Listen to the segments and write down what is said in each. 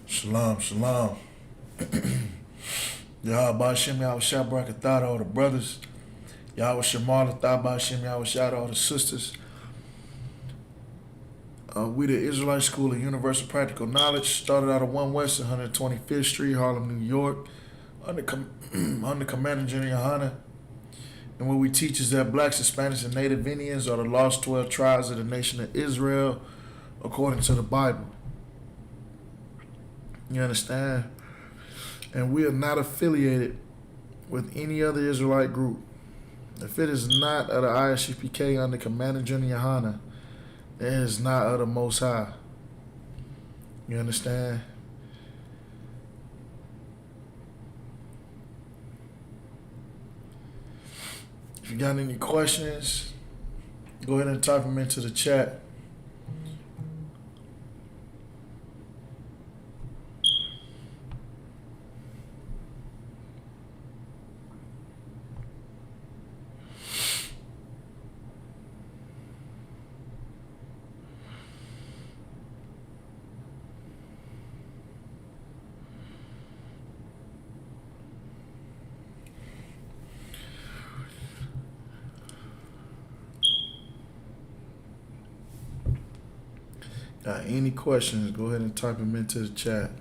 Shalom, shalom. Y'all Bashim, y'all Shabbat Brakatah, all the brothers. Y'all Shamal, Bashim, y'all Shad, all the sisters. We the Israelite School of Universal Practical Knowledge. Started out of 1 West, 125th Street, Harlem, New York. Under Commander General YAHANNA. And what we teach is that blacks, Hispanics, and Native Indians are the lost 12 tribes of the nation of Israel, according to the Bible. You understand? And we are not affiliated with any other Israelite group. If it is not of the I.S.U.P.K under Commander General YAHANNA, it is not of the Most High. You understand? If you got any questions, go ahead and type them into the chat. Got any questions, go ahead and type them into the chat.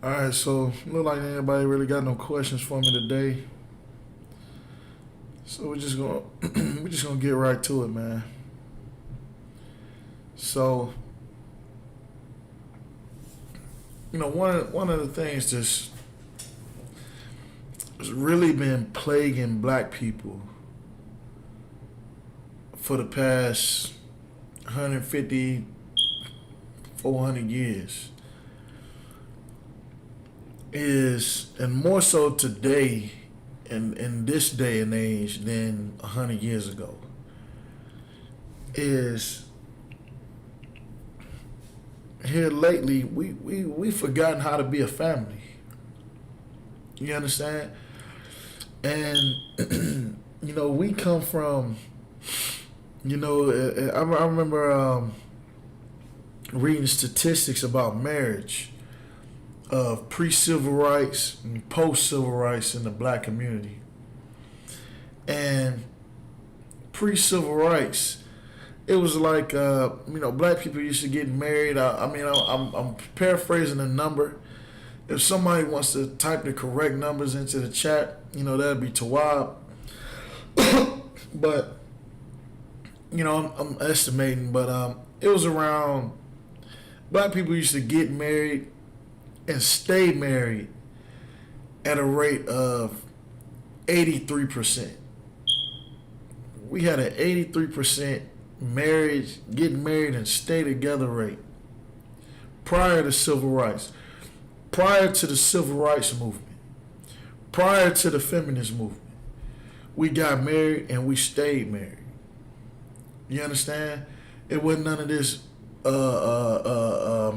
Alright, so look like anybody really got no questions for me today. So we're just gonna get right to it, man. So, you know, one of the things that's really been plaguing black people for the past 150, 400 years is, and more so today in this day and age than 100 years ago, is here lately we forgotten how to be a family. You understand? And you know, we come from, you know, I remember reading statistics about marriage of pre-civil rights and post-civil rights in the black community. And pre-civil rights, it was like, you know, black people used to get married. I'm paraphrasing the number. If somebody wants to type the correct numbers into the chat, you know, that'd be Tawab. But, you know, I'm estimating, but it was around, black people used to get married and stay married at a rate of 83%. We had an 83% marriage, getting married and stay together rate prior to civil rights, prior to the civil rights movement, prior to the feminist movement, we got married and we stayed married. You understand? It wasn't none of this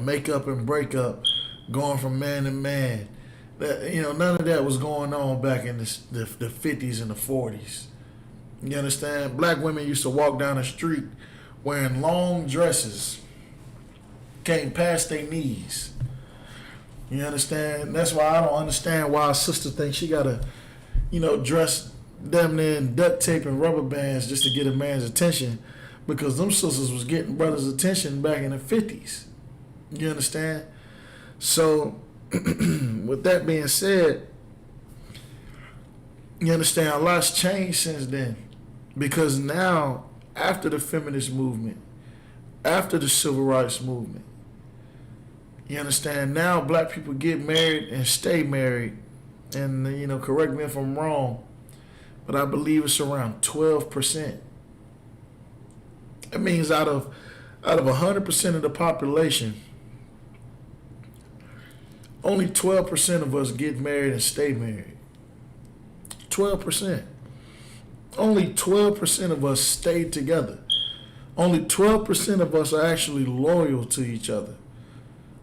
makeup and breakup, going from man to man. None of that was going on back in the 50s and the 40s. You understand? Black women used to walk down the street wearing long dresses, came past their knees. You understand? That's why I don't understand why a sister thinks she gotta, dress damn near in duct tape and rubber bands just to get a man's attention, because them sisters was getting brothers' attention back in the 50s. You understand? So, with that being said, you understand, a lot's changed since then. Because now, after the feminist movement, after the civil rights movement, you understand, now black people get married and stay married. And, correct me if I'm wrong, but I believe it's around 12%. That means out of 100% of the population, only 12% of us get married and stay married. 12%. Only 12% of us stay together. Only 12% of us are actually loyal to each other,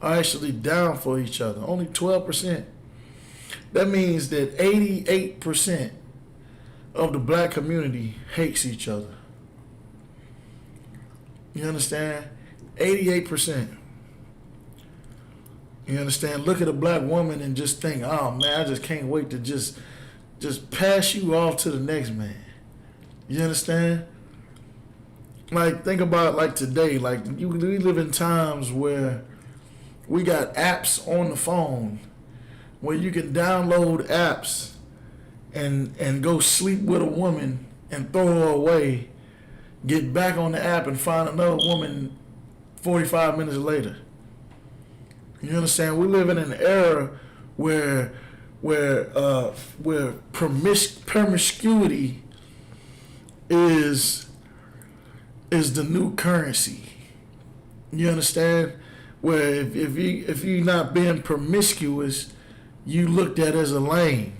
are actually down for each other. Only 12%. That means that 88% of the black community hates each other. You understand? 88%. You understand? Look at a black woman and just think, oh man, I just can't wait to just pass you off to the next man. You understand? Like, think about like today. Like, we live in times where we got apps on the phone where you can download apps and go sleep with a woman and throw her away, get back on the app and find another woman 45 minutes later. You understand? We live in an era where promiscuity is the new currency. You understand? Where if you're not being promiscuous, you looked at as a lame.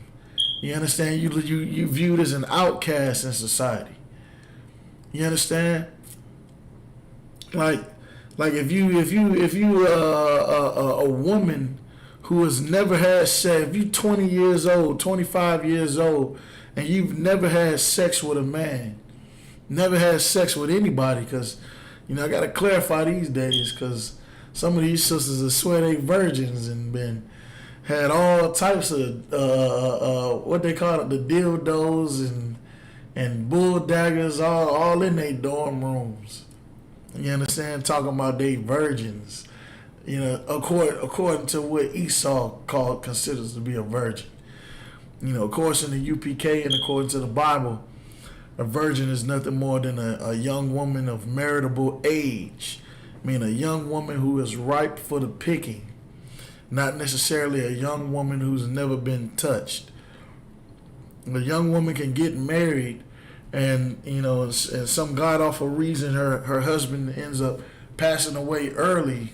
You understand? You viewed as an outcast in society. You understand? Like if you a woman who has never had sex, if you 20 years old, 25 years old, and you've never had sex with a man, never had sex with anybody, because I gotta clarify these days, because some of these sisters I swear they virgins and had all types of what they call it, the dildos and bull daggers all in their dorm rooms. You understand? Talking about they virgins. According to what Esau considers to be a virgin. Of course, in the UPK and according to the Bible, a virgin is nothing more than a young woman of marriageable age. I mean, a young woman who is ripe for the picking, not necessarily a young woman who's never been touched. A young woman can get married and some god awful reason her husband ends up passing away early.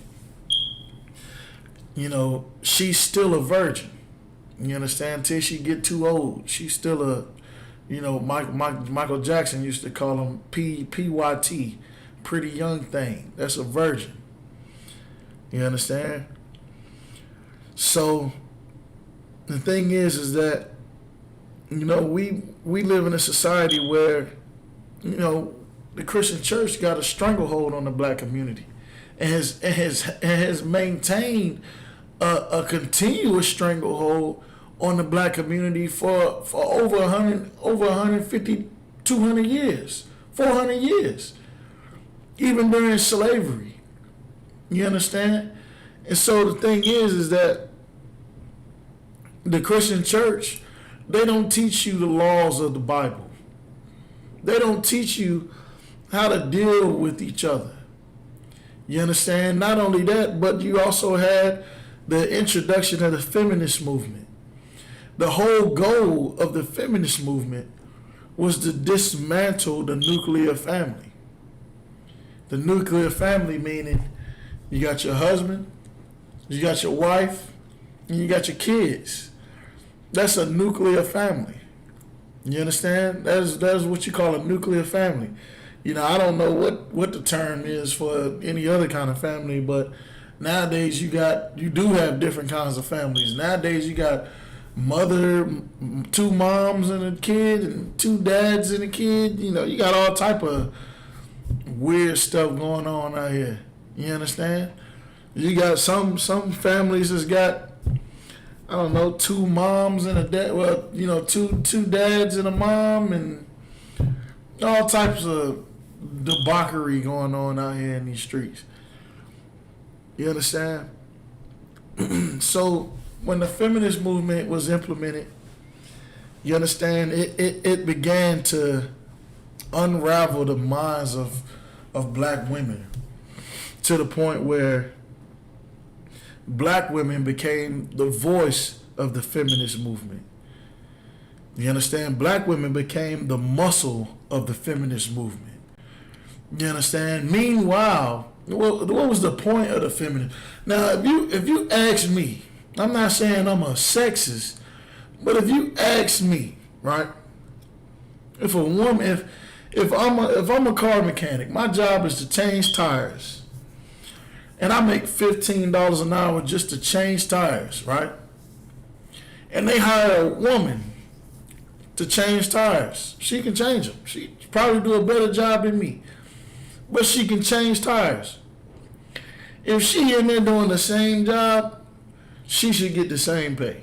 She's still a virgin. You understand? Till she get too old, she's still a, Michael Jackson used to call him PYT, pretty young thing. That's a virgin. You understand? So the thing is that we live in a society where the Christian church got a stranglehold on the black community and has maintained a continuous stranglehold on the black community for over 150, 200 years, 400 years, even during slavery. You understand? And so the thing is that the Christian church, they don't teach you the laws of the Bible. They don't teach you how to deal with each other. You understand? Not only that, but you also had the introduction of the feminist movement. The whole goal of the feminist movement was to dismantle the nuclear family. The nuclear family meaning you got your husband, You got your wife, and you got your kids. That's a nuclear family. You understand? That's what you call a nuclear family. You know, I don't know what the term is for any other kind of family, but nowadays you do have different kinds of families. Nowadays you got mother, two moms and a kid, and two dads and a kid. You know, you got all type of weird stuff going on out here. You understand? You got some families that's got, I don't know, two moms and a dad. Well, you know, two dads and a mom, and all types of debauchery going on out here in these streets. You understand? So when the feminist movement was implemented, you understand, it began to unravel the minds of black women to the point where black women became the voice of the feminist movement. You understand? Black women became the muscle of the feminist movement. You understand? Meanwhile, what was the point of the feminist? Now, if you ask me, I'm not saying I'm a sexist, but if you ask me, right? If a woman, if I'm a car mechanic, my job is to change tires. And I make $15 an hour just to change tires, right? And they hire a woman to change tires. She can change them. She probably do a better job than me, but she can change tires. If she in there doing the same job, she should get the same pay.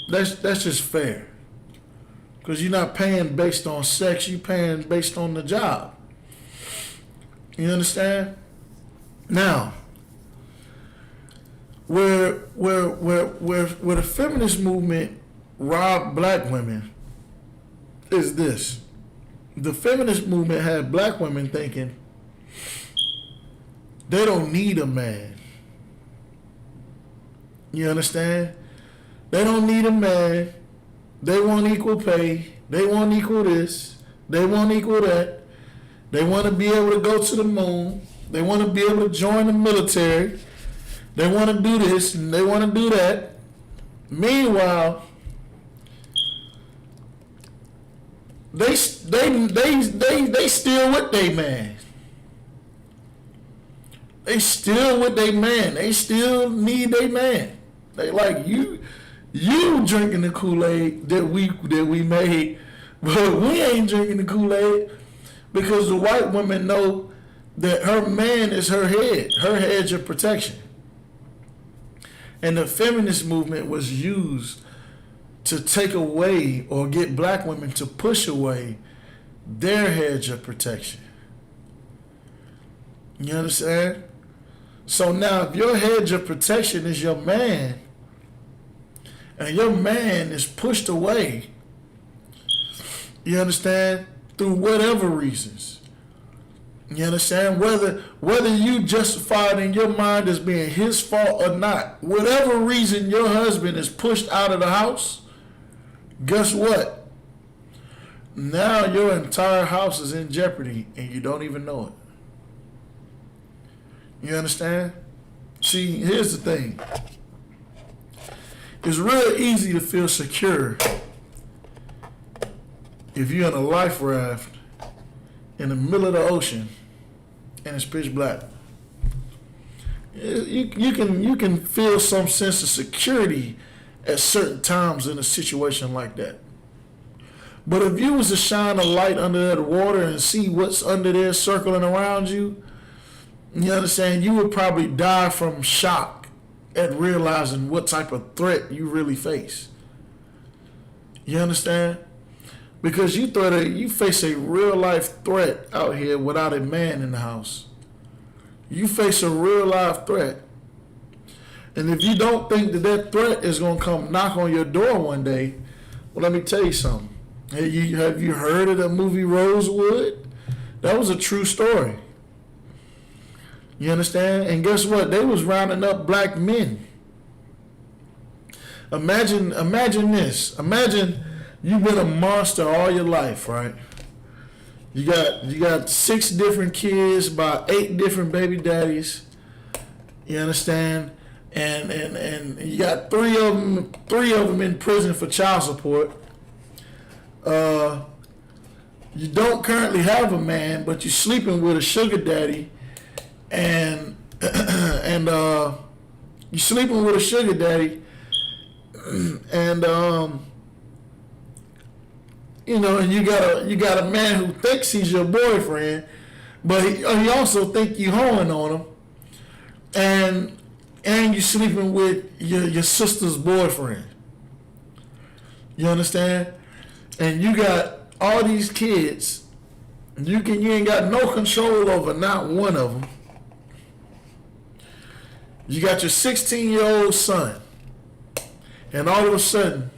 That's just fair, because you're not paying based on sex. You're paying based on the job. You understand? Now, where the feminist movement robbed black women is this. The feminist movement had black women thinking they don't need a man. You understand? They don't need a man. They want equal pay. They want equal this. They want equal that. They want to be able to go to the moon. They want to be able to join the military. They want to do this and they want to do that. Meanwhile, they still with their man. They still with their man. They still need their man. They like you drinking the Kool-Aid that we made, but we ain't drinking the Kool-Aid, because the white women know that her man is her hedge of protection. And the feminist movement was used to take away or get black women to push away their hedge of protection. You understand? So now if your hedge of protection is your man, and your man is pushed away, you understand, through whatever reasons, you understand, whether you justify it in your mind as being his fault or not, whatever reason your husband is pushed out of the house, guess what? Now your entire house is in jeopardy and you don't even know it. You understand? See, here's the thing. It's real easy to feel secure if you're in a life raft in the middle of the ocean and it's pitch black. You can feel some sense of security at certain times in a situation like that. But if you was to shine a light under that water and see what's under there circling around you, you understand, you would probably die from shock at realizing what type of threat you really face. You understand? Because you face a real life threat out here without a man in the house. You face a real life threat. And if you don't think that threat is going to come knock on your door one day, well, let me tell you something. Have you heard of the movie Rosewood? That was a true story. You understand? And guess what? They was rounding up black men. Imagine this. Imagine you've been a monster all your life, right? You got 6 different kids by 8 different baby daddies, You understand? And you got three of them in prison for child support. You don't currently have a man, but you're sleeping with a sugar daddy, and you're sleeping with a sugar daddy, and and you got a man who thinks he's your boyfriend, but he also think you hoeing on him, and you're sleeping with your sister's boyfriend. You understand? And you got all these kids. You ain't got no control over not one of them. You got your 16-year-old son, and all of a sudden,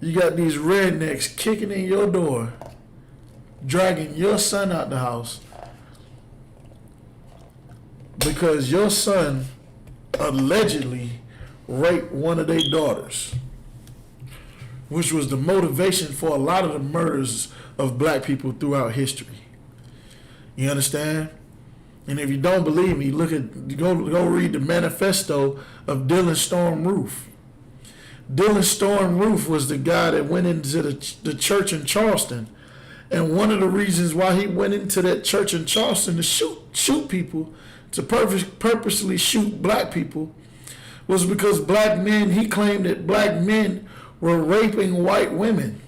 you got these rednecks kicking in your door, dragging your son out the house because your son allegedly raped one of their daughters, which was the motivation for a lot of the murders of black people throughout history. You understand? And if you don't believe me, go read the manifesto of Dylan Storm Roof. Dylan Storm Roof was the guy that went into the church in Charleston. And one of the reasons why he went into that church in Charleston to shoot people, to purposely shoot black people, was because he claimed that black men were raping white women.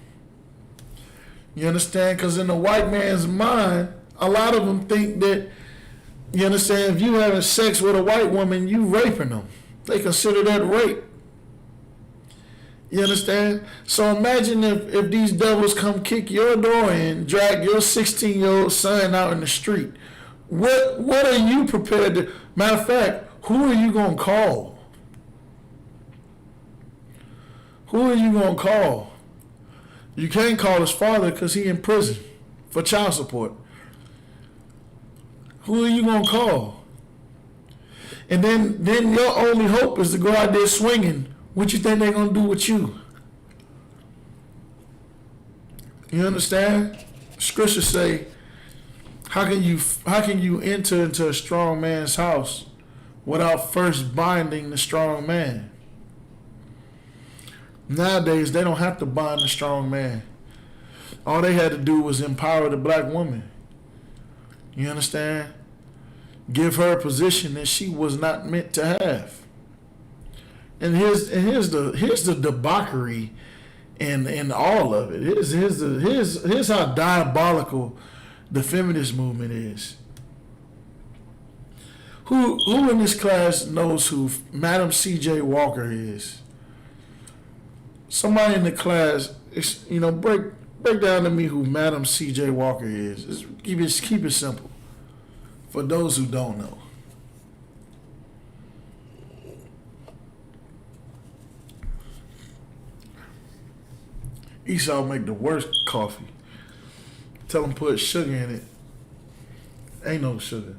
You understand? Because in the white man's mind, a lot of them think that, you understand, if you having sex with a white woman, you raping them. They consider that rape. You understand? So imagine if these devils come kick your door in, drag your 16-year-old son out in the street. What are you prepared to? Matter of fact, who are you going to call? Who are you going to call? You can't call his father because he in prison for child support. Who are you going to call? And then your only hope is to go out there swinging. What you think they're going to do with you? You understand? Scriptures say, how can you enter into a strong man's house without first binding the strong man? Nowadays, they don't have to bind the strong man. All they had to do was empower the black woman. You understand? Give her a position that she was not meant to have. And here's the debauchery in all of it. Here's how diabolical the feminist movement is. Who in this class knows who Madam C.J. Walker is? Somebody in the class, break down to me who Madam C.J. Walker is. Just keep it simple. For those who don't know. Esau make the worst coffee. Tell him put sugar in it. Ain't no sugar.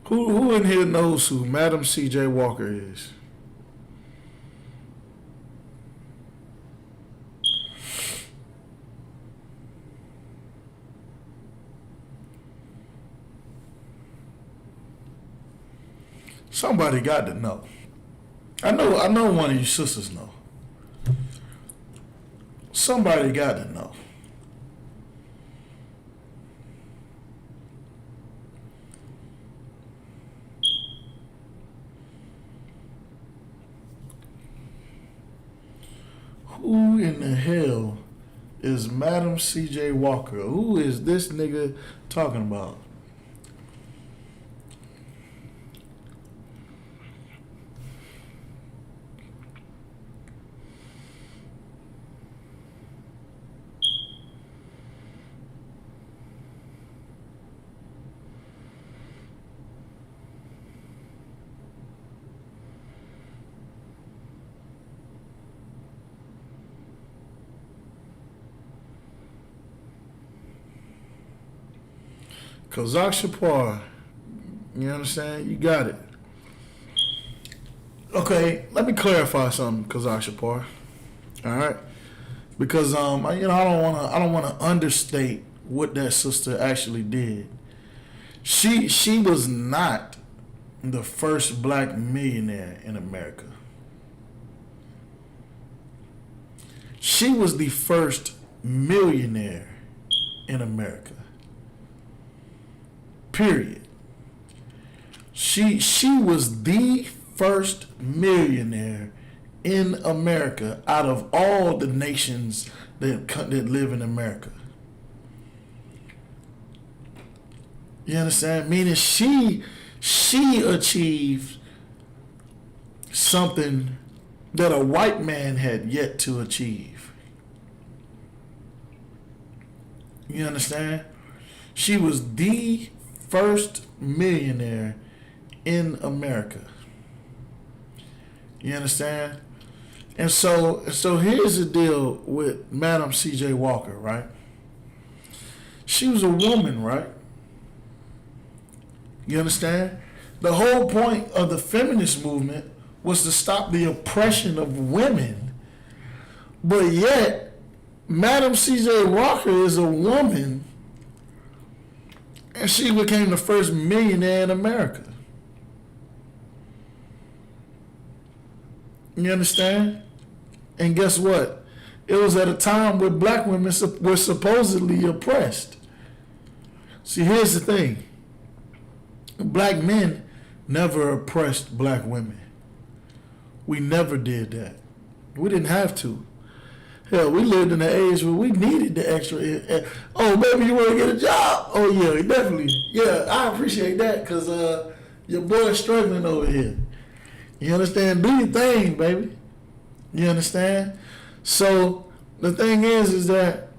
Who in here knows who Madam C.J. Walker is? Somebody got to know. I know one of you sisters know. Somebody got to know. Who in the hell is Madam C.J. Walker? Who is this nigga talking about? Kazakh Shapar, you understand? You got it. Okay, let me clarify something, Kazakshapar. All right, because I don't wanna understate what that sister actually did. She was not the first black millionaire in America. She was the first millionaire in America. Period. She was the first millionaire in America out of all the nations that live in America. You understand? Meaning she achieved something that a white man had yet to achieve. You understand? She was the first millionaire in America. You understand? And so here's the deal with Madam C.J. Walker, right? She was a woman, right? You understand? The whole point of the feminist movement was to stop the oppression of women. But yet, Madam C.J. Walker is a woman, and she became the first millionaire in America. You understand? And guess what? It was at a time where black women were supposedly oppressed. See, here's the thing. Black men never oppressed black women. We never did that. We didn't have to. Hell, we lived in an age where we needed the extra. Oh, baby, you want to get a job? Oh, yeah, definitely. Yeah, I appreciate that because your boy's struggling over here. You understand? Do your thing, baby. You understand? So the thing is that,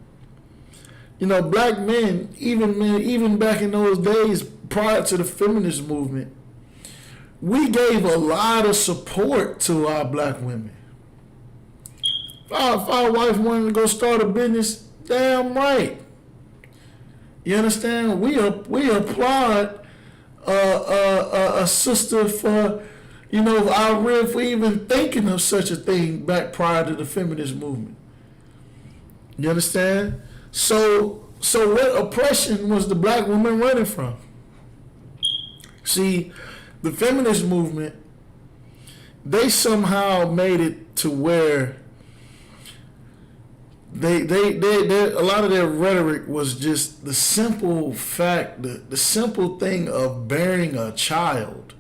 black men, even back in those days prior to the feminist movement, we gave a lot of support to our black women. If our wife wanted to go start a business, damn right. You understand? We applaud a sister for, our rib for even thinking of such a thing back prior to the feminist movement. You understand? So what oppression was the black woman running from? See, the feminist movement, they somehow made it to where they a lot of their rhetoric was just the simple fact, the simple thing of bearing a child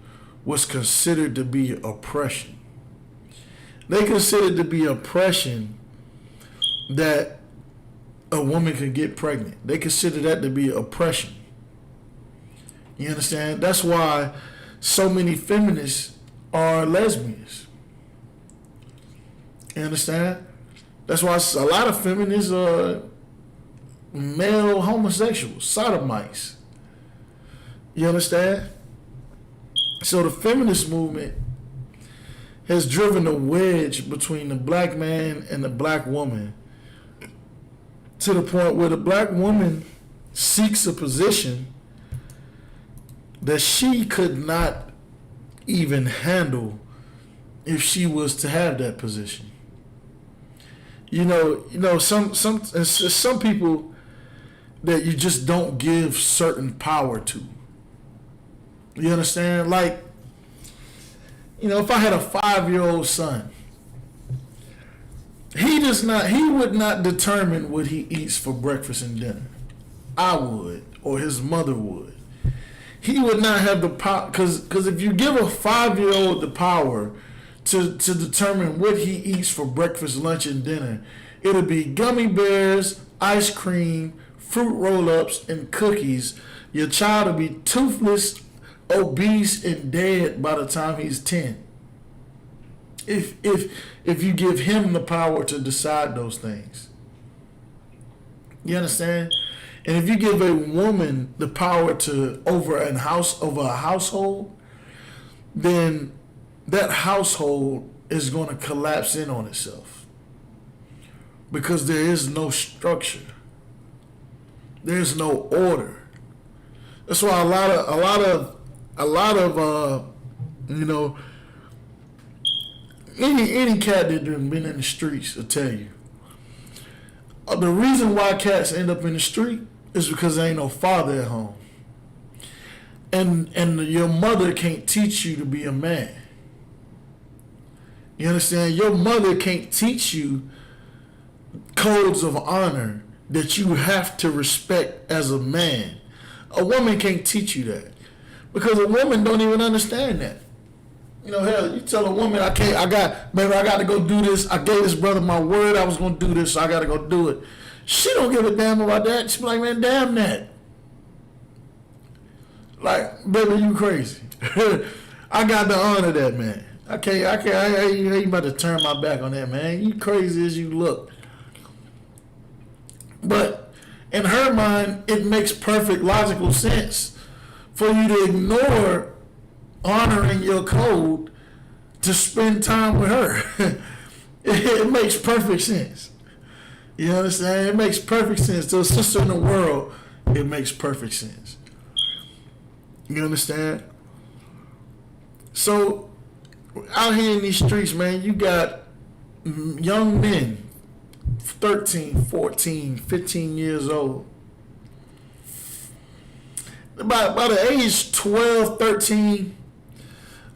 was considered to be oppression. They considered to be oppression that a woman could get pregnant. They consider that to be oppression. You understand? That's why so many feminists are lesbians. You understand? That's why a lot of feminists are male homosexuals, sodomites. You understand? So the feminist movement has driven a wedge between the black man and the black woman to the point where the black woman seeks a position that she could not even handle if she was to have that position. Some people that you just don't give certain power to. You understand? Like, if I had a 5-year-old son, he would not determine what he eats for breakfast and dinner. I would, or his mother would. He would not have the power, because if you give a 5-year-old the power to determine what he eats for breakfast, lunch, and dinner, it'll be gummy bears, ice cream, fruit roll-ups, and cookies. Your child will be toothless, obese, and dead by the time he's 10. If you give him the power to decide those things. You understand? And if you give a woman the power to over a household, then that household is going to collapse in on itself. Because there is no structure. There's no order. That's why a lot of any cat that done been in the streets will tell you. The reason why cats end up in the street is because there ain't no father at home. And your mother can't teach you to be a man. You understand? Your mother can't teach you codes of honor that you have to respect as a man. A woman can't teach you that because a woman don't even understand that. You know, hell, you tell a woman, I got to go do this. I gave this brother my word I was going to do this, so I got to go do it. She don't give a damn about that. She be like, man, damn that. Like, baby, you crazy. I got to honor that, man. I ain't about to turn my back on that, man. You crazy as you look. But in her mind, it makes perfect logical sense for you to ignore honoring your code to spend time with her. It makes perfect sense. You understand? It makes perfect sense. To a sister in the world, it makes perfect sense. You understand? So, out here in these streets, man, you got young men, 13, 14, 15 years old. By the age 12, 13,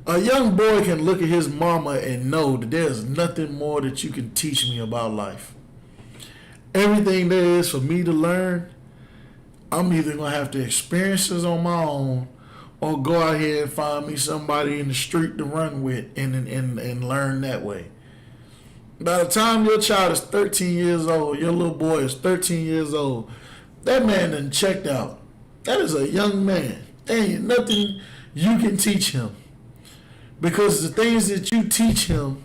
a young boy can look at his mama and know that there's nothing more that you can teach me about life. Everything there is for me to learn, I'm either going to have to experience this on my own or go out here and find me somebody in the street to run with and learn that way. By the time your child is 13 years old, your little boy is 13 years old, that man done checked out. That is a young man. There ain't nothing you can teach him. Because the things that you teach him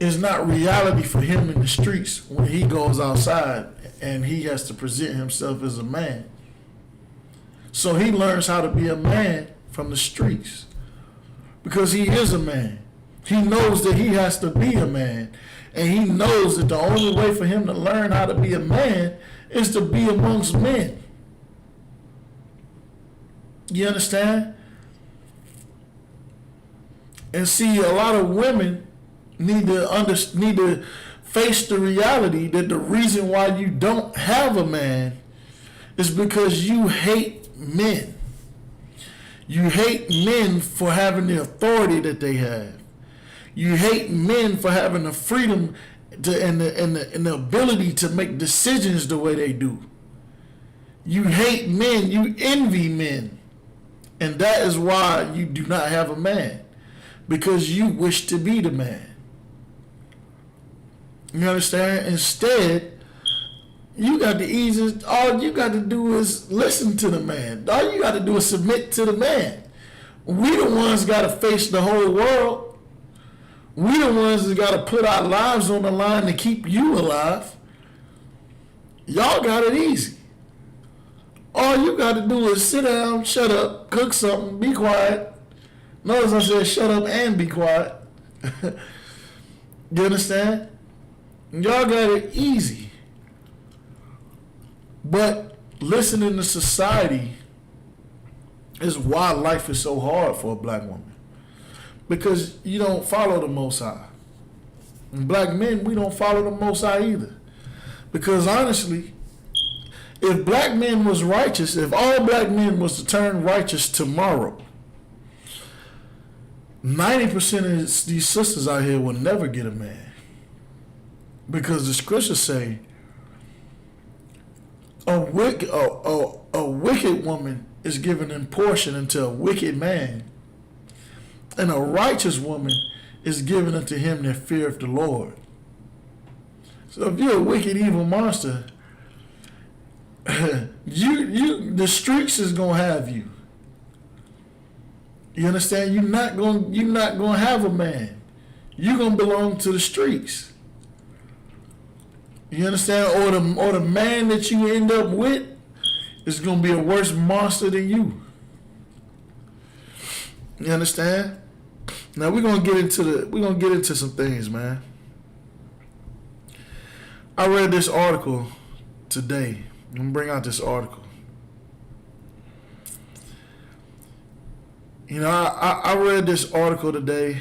is not reality for him in the streets when he goes outside and he has to present himself as a man. So he learns how to be a man from the streets because he is a man. He knows that he has to be a man, and he knows that the only way for him to learn how to be a man is to be amongst men. You understand? And see, a lot of women need to face the reality that the reason why you don't have a man is because you hate men. You hate men for having the authority that they have. You hate men for having the freedom and the ability to make decisions the way they do. You hate men. You envy men. And that is why you do not have a man. Because you wish to be the man. You understand? Instead, you got the easiest, all you got to do is listen to the man. All you got to do is submit to the man. We the ones got to face the whole world. We the ones that got to put our lives on the line to keep you alive. Y'all got it easy. All you got to do is sit down, shut up, cook something, be quiet. Notice I said shut up and be quiet. You understand? Y'all got it easy. But listening to society is why life is so hard for a black woman. Because you don't follow the Most High. And black men, we don't follow the Most High either. Because honestly, if black men was righteous, if all black men was to turn righteous tomorrow, 90% of these sisters out here will never get a man. Because the scriptures say a wicked woman is given in portion unto a wicked man, and a righteous woman is given unto him that feareth the Lord. So if you're a wicked, evil monster, the streets is gonna have you. You understand? You're not gonna have a man. You're gonna belong to the streets. You understand? Or the man that you end up with is gonna be a worse monster than you. You understand? Now we're gonna get into some things, man. I read this article today. I'm gonna bring out this article. You know, I read this article today,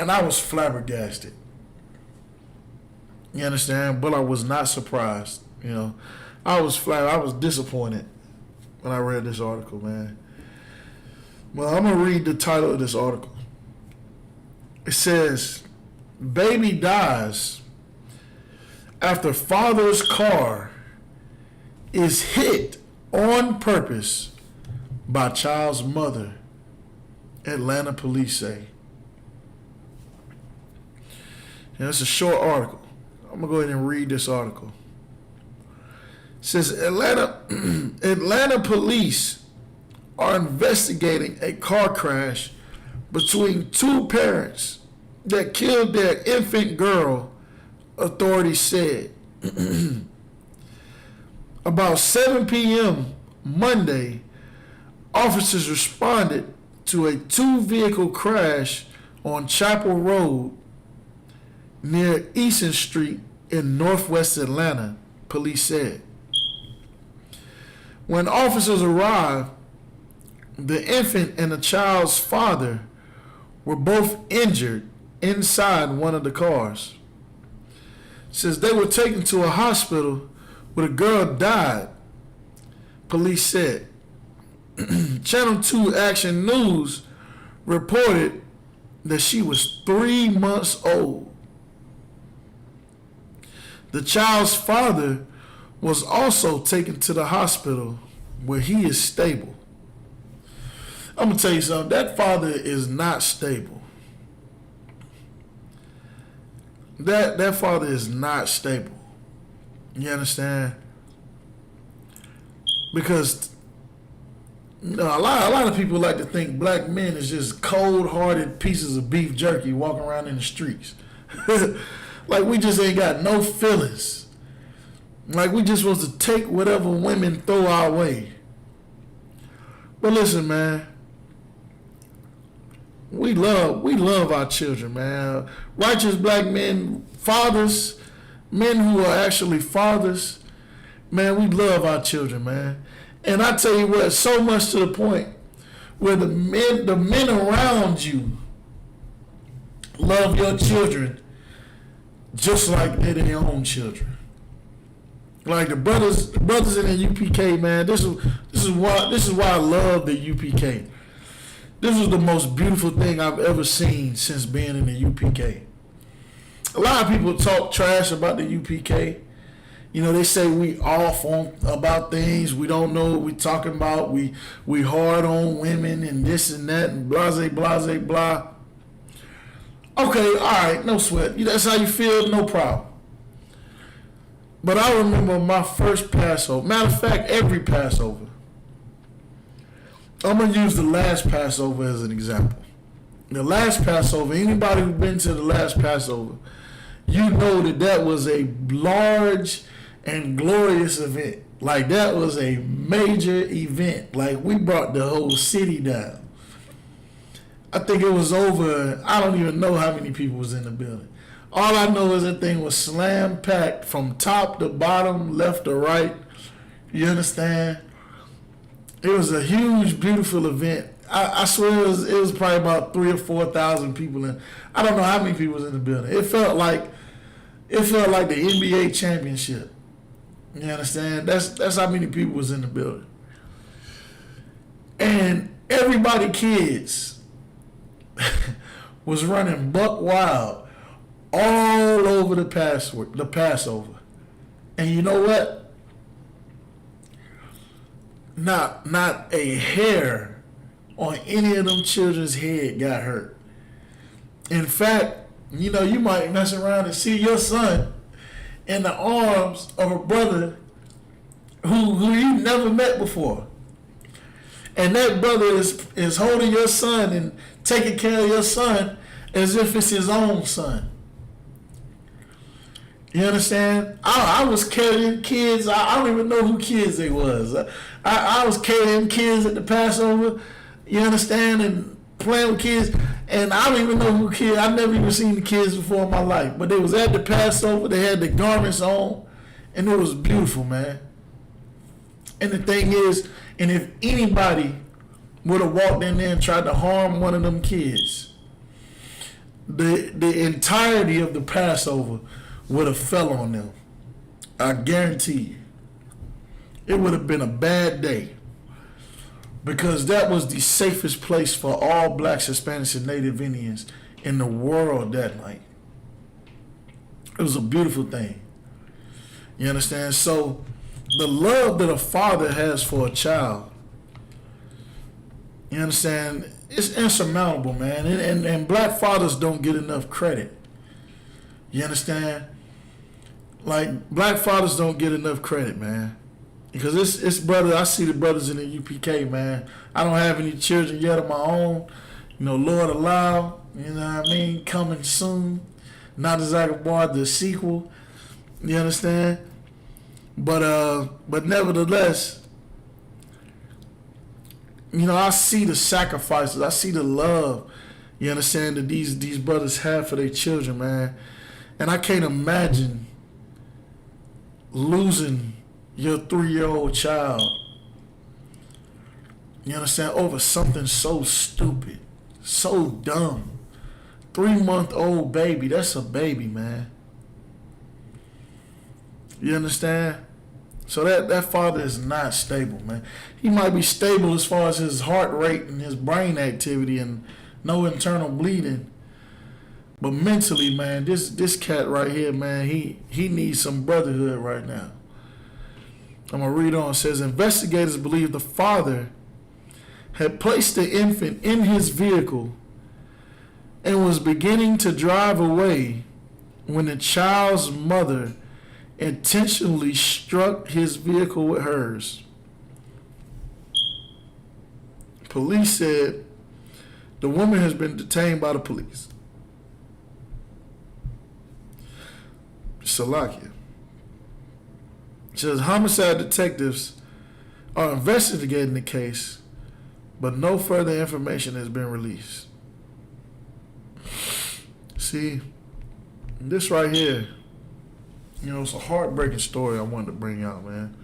I was flabbergasted. You understand? But I was not surprised. You know, I was disappointed when I read this article, man. Well, I'm gonna read the title of this article. It says, "Baby dies after father's car is hit on purpose by child's mother," Atlanta police say. And it's a short article. I'm gonna go ahead and read this article. It says Atlanta police are investigating a car crash between two parents that killed their infant girl, authorities said. About 7 p.m. Monday, officers responded to a two-vehicle crash on Chapel Road near Easton Street in northwest Atlanta, police said. When officers arrived, the infant and the child's father were both injured inside one of the cars. Since they were taken to a hospital where the girl died, police said. Channel 2 Action News reported that she was 3 months old. The child's father was also taken to the hospital where he is stable. I'm going to tell you something. That father is not stable. That father is not stable. You understand? Because you know, a lot of people like to think black men is just cold-hearted pieces of beef jerky walking around in the streets. Like we just ain't got no feelings. Like we just supposed to take whatever women throw our way. But listen, man. We love our children, man. Righteous black men, fathers, men who are actually fathers, man, we love our children, man. And I tell you what, so much to the point where the men around you love your children just like they're their own children. Like the brothers in the UPK, man. This is why I love the UPK. This was the most beautiful thing I've ever seen since being in the UPK. A lot of people talk trash about the UPK. You know, they say we off on about things. We don't know what we talking about. We hard on women and this and that and blase, blah. Okay, all right, no sweat. That's how you feel, no problem. But I remember my first Passover. Matter of fact, every Passover. I'm going to use the last Passover as an example. The last Passover, anybody who's been to the last Passover, you know that was a large and glorious event. Like that was a major event. Like we brought the whole city down. I think it was over, I don't even know how many people was in the building. All I know is that thing was slam packed from top to bottom, left to right. You understand? It was a huge, beautiful event. I swear it was probably about 3,000 or 4,000 people in. I don't know how many people was in the building. It felt like the NBA championship. You understand? That's how many people was in the building. And everybody kids was running buck wild all over the Passover. And you know what? Not a hair on any of them children's head got hurt. In fact, you know, you might mess around and see your son in the arms of a brother who you never met before. And that brother is holding your son and taking care of your son as if it's his own son. You understand? I was carrying kids. I don't even know who kids they was. I was carrying kids at the Passover. You understand? And playing with kids. And I don't even know who kids. I've never even seen the kids before in my life. But they was at the Passover. They had the garments on. And it was beautiful, man. And the thing is, and if anybody would have walked in there and tried to harm one of them kids, the entirety of the Passover would have fell on them. I guarantee you. It would have been a bad day. Because that was the safest place for all blacks, Hispanics, and Native Indians in the world that night. It was a beautiful thing. You understand? So the love that a father has for a child, you understand, it's insurmountable, man. And black fathers don't get enough credit. You understand? Like, black fathers don't get enough credit, man. Because it's brother, I see the brothers in the UPK, man. I don't have any children yet of my own. You know, Lord allow, you know what I mean? Coming soon. Not as I can bar the sequel. You understand? But nevertheless, you know, I see the sacrifices. I see the love, you understand, that these brothers have for their children, man. And I can't imagine losing your 3-year-old child, you understand, over something so stupid, so dumb. 3-month-old baby, that's a baby, man. You understand? So that father is not stable, man. He might be stable as far as his heart rate and his brain activity and no internal bleeding. But mentally, man, this cat right here, man, he needs some brotherhood right now. I'm going to read on. It says, investigators believe the father had placed the infant in his vehicle and was beginning to drive away when the child's mother intentionally struck his vehicle with hers. Police said the woman has been detained by the police. Salakia. Says homicide detectives are investigating the case, but no further information has been released. See, this right here, you know, it's a heartbreaking story I wanted to bring out, man.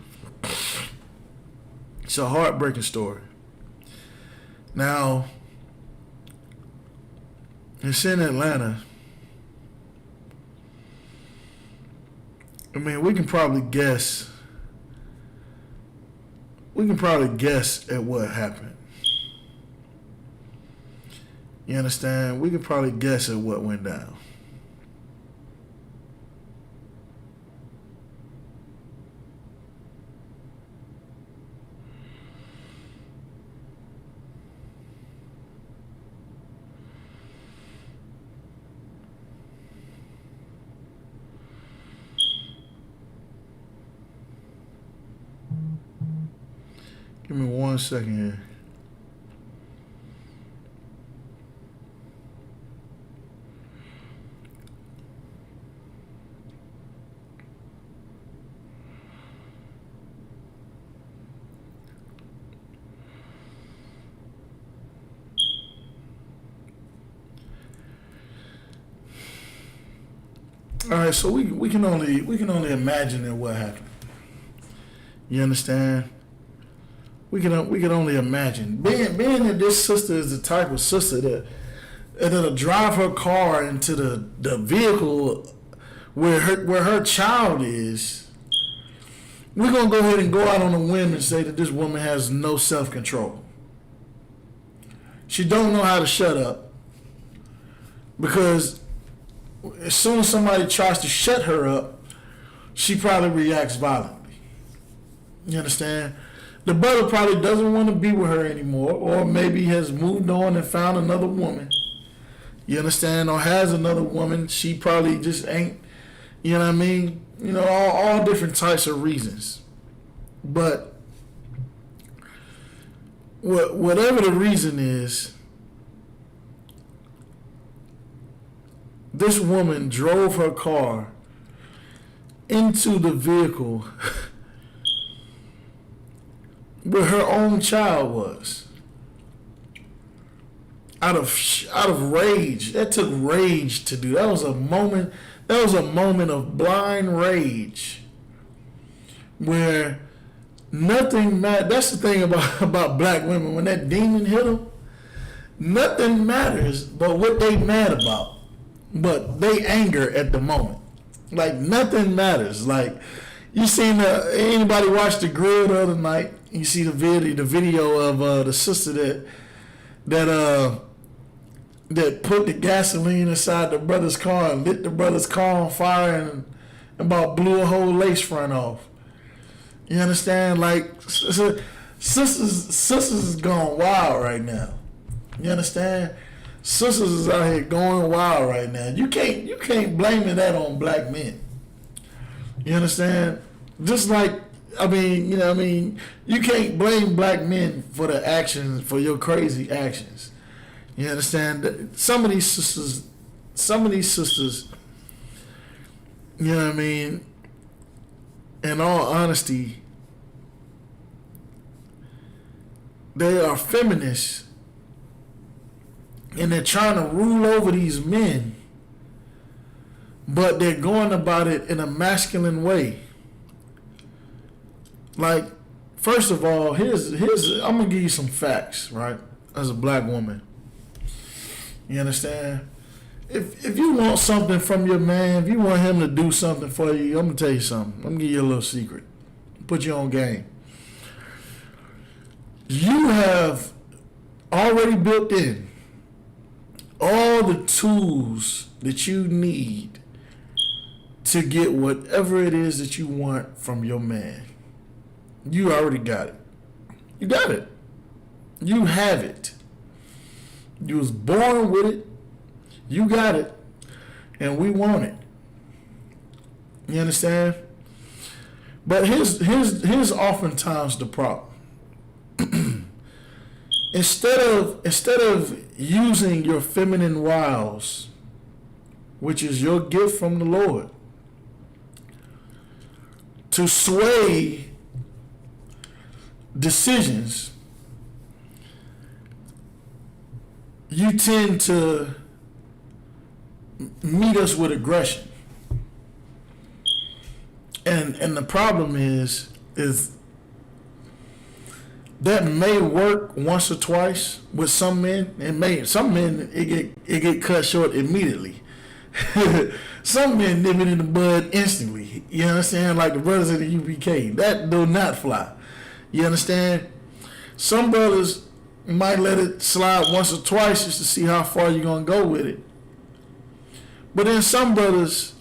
It's a heartbreaking story. Now, it's in Atlanta. I mean, we can probably guess at what happened. You understand? We can probably guess at what went down. Give me 1 second here. All right, so we can only imagine what happened. You understand? We can only imagine. Being that this sister is the type of sister that'll drive her car into the vehicle where her child is, we're gonna go ahead and go out on a whim and say that this woman has no self-control. She don't know how to shut up, because as soon as somebody tries to shut her up, she probably reacts violently. You understand? The brother probably doesn't want to be with her anymore, or maybe has moved on and found another woman. You understand? Or has another woman. She probably just ain't, you know what I mean? You know, all different types of reasons. But whatever the reason is, this woman drove her car into the vehicle where her own child was. Out of rage. That took rage to do. That was a moment of blind rage where nothing mattered. That's the thing about black women. When that demon hit them, nothing matters but what they mad about. but they anger at the moment. Like nothing matters. Like you seen anybody watch The Grill the other night? You see the video of the sister that put the gasoline inside the brother's car and lit the brother's car on fire and about blew a whole lace front off. You understand? Like sisters is going wild right now. You understand? Sisters is out here going wild right now. You can't blame that on black men. You understand? Just like you can't blame black men for the actions, for your crazy actions. You understand? Some of these sisters, you know what I mean? In all honesty, they are feminists and they're trying to rule over these men, but they're going about it in a masculine way. Like, first of all, here's I'm gonna give you some facts, right? As a black woman, you understand? If you want something from your man, if you want him to do something for you, I'm gonna tell you something. I'm gonna give you a little secret. Put you on game. You have already built in all the tools that you need to get whatever it is that you want from your man. You already got it. You got it. You have it. You was born with it. You got it. And we want it. You understand? But here's oftentimes the problem. Instead of using your feminine wiles, which is your gift from the Lord, to sway decisions, you tend to meet us with aggression. And the problem is that may work once or twice with some men. Some men it get cut short immediately. Some men nip it in the bud instantly. You understand? Like the brothers in the U.P.K. That do not fly. You understand? Some brothers might let it slide once or twice just to see how far you're gonna go with it. But then some brothers,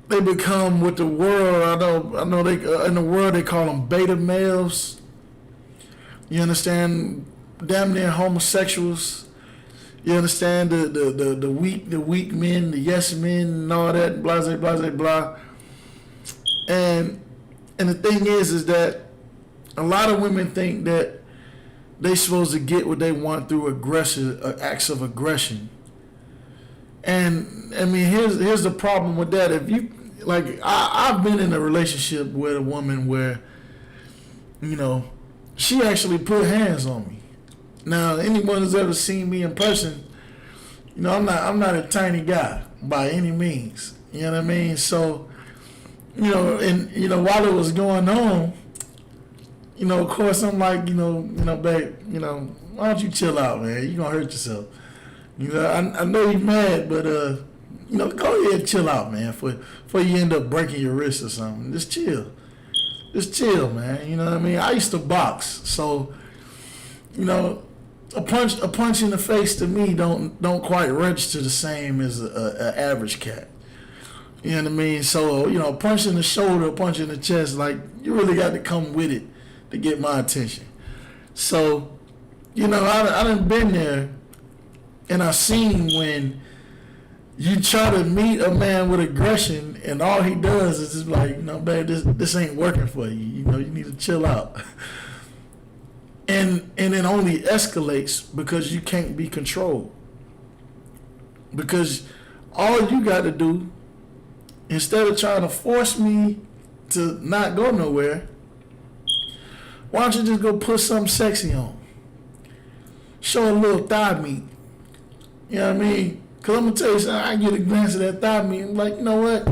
they become with the world. I know they in the world they call them beta males. You understand? Damn near homosexuals. You understand? The weak men, the yes men, and all that. Blah blah blah blah. And the thing is that a lot of women think that they supposed to get what they want through acts of aggression. And I mean, here's the problem with that. If you like, I've been in a relationship with a woman where, you know, she actually put hands on me. Now, anyone who's ever seen me in person, you know, I'm not a tiny guy by any means. You know what I mean? So, you know, and you know, while it was going on, you know, of course, I'm like, you know, babe, you know, why don't you chill out, man? You're gonna hurt yourself. You know, I know you're mad, but you know, go ahead and chill out, man. Before you end up breaking your wrist or something, just chill, man. You know what I mean? I used to box, so you know, a punch in the face to me don't quite register the same as a average cat. You know what I mean? So you know, a punch in the shoulder, a punch in the chest, like you really got to come with it to get my attention. So, you know, I done been there, and I've seen when you try to meet a man with aggression, and all he does is just like, you know, babe, this ain't working for you. You know, you need to chill out. And it only escalates because you can't be controlled. Because all you got to do, instead of trying to force me to not go nowhere, why don't you just go put something sexy on? Show a little thigh meat. You know what I mean? Because I'm going to tell you something, I get a glance of that thigh meat, I'm like, you know what?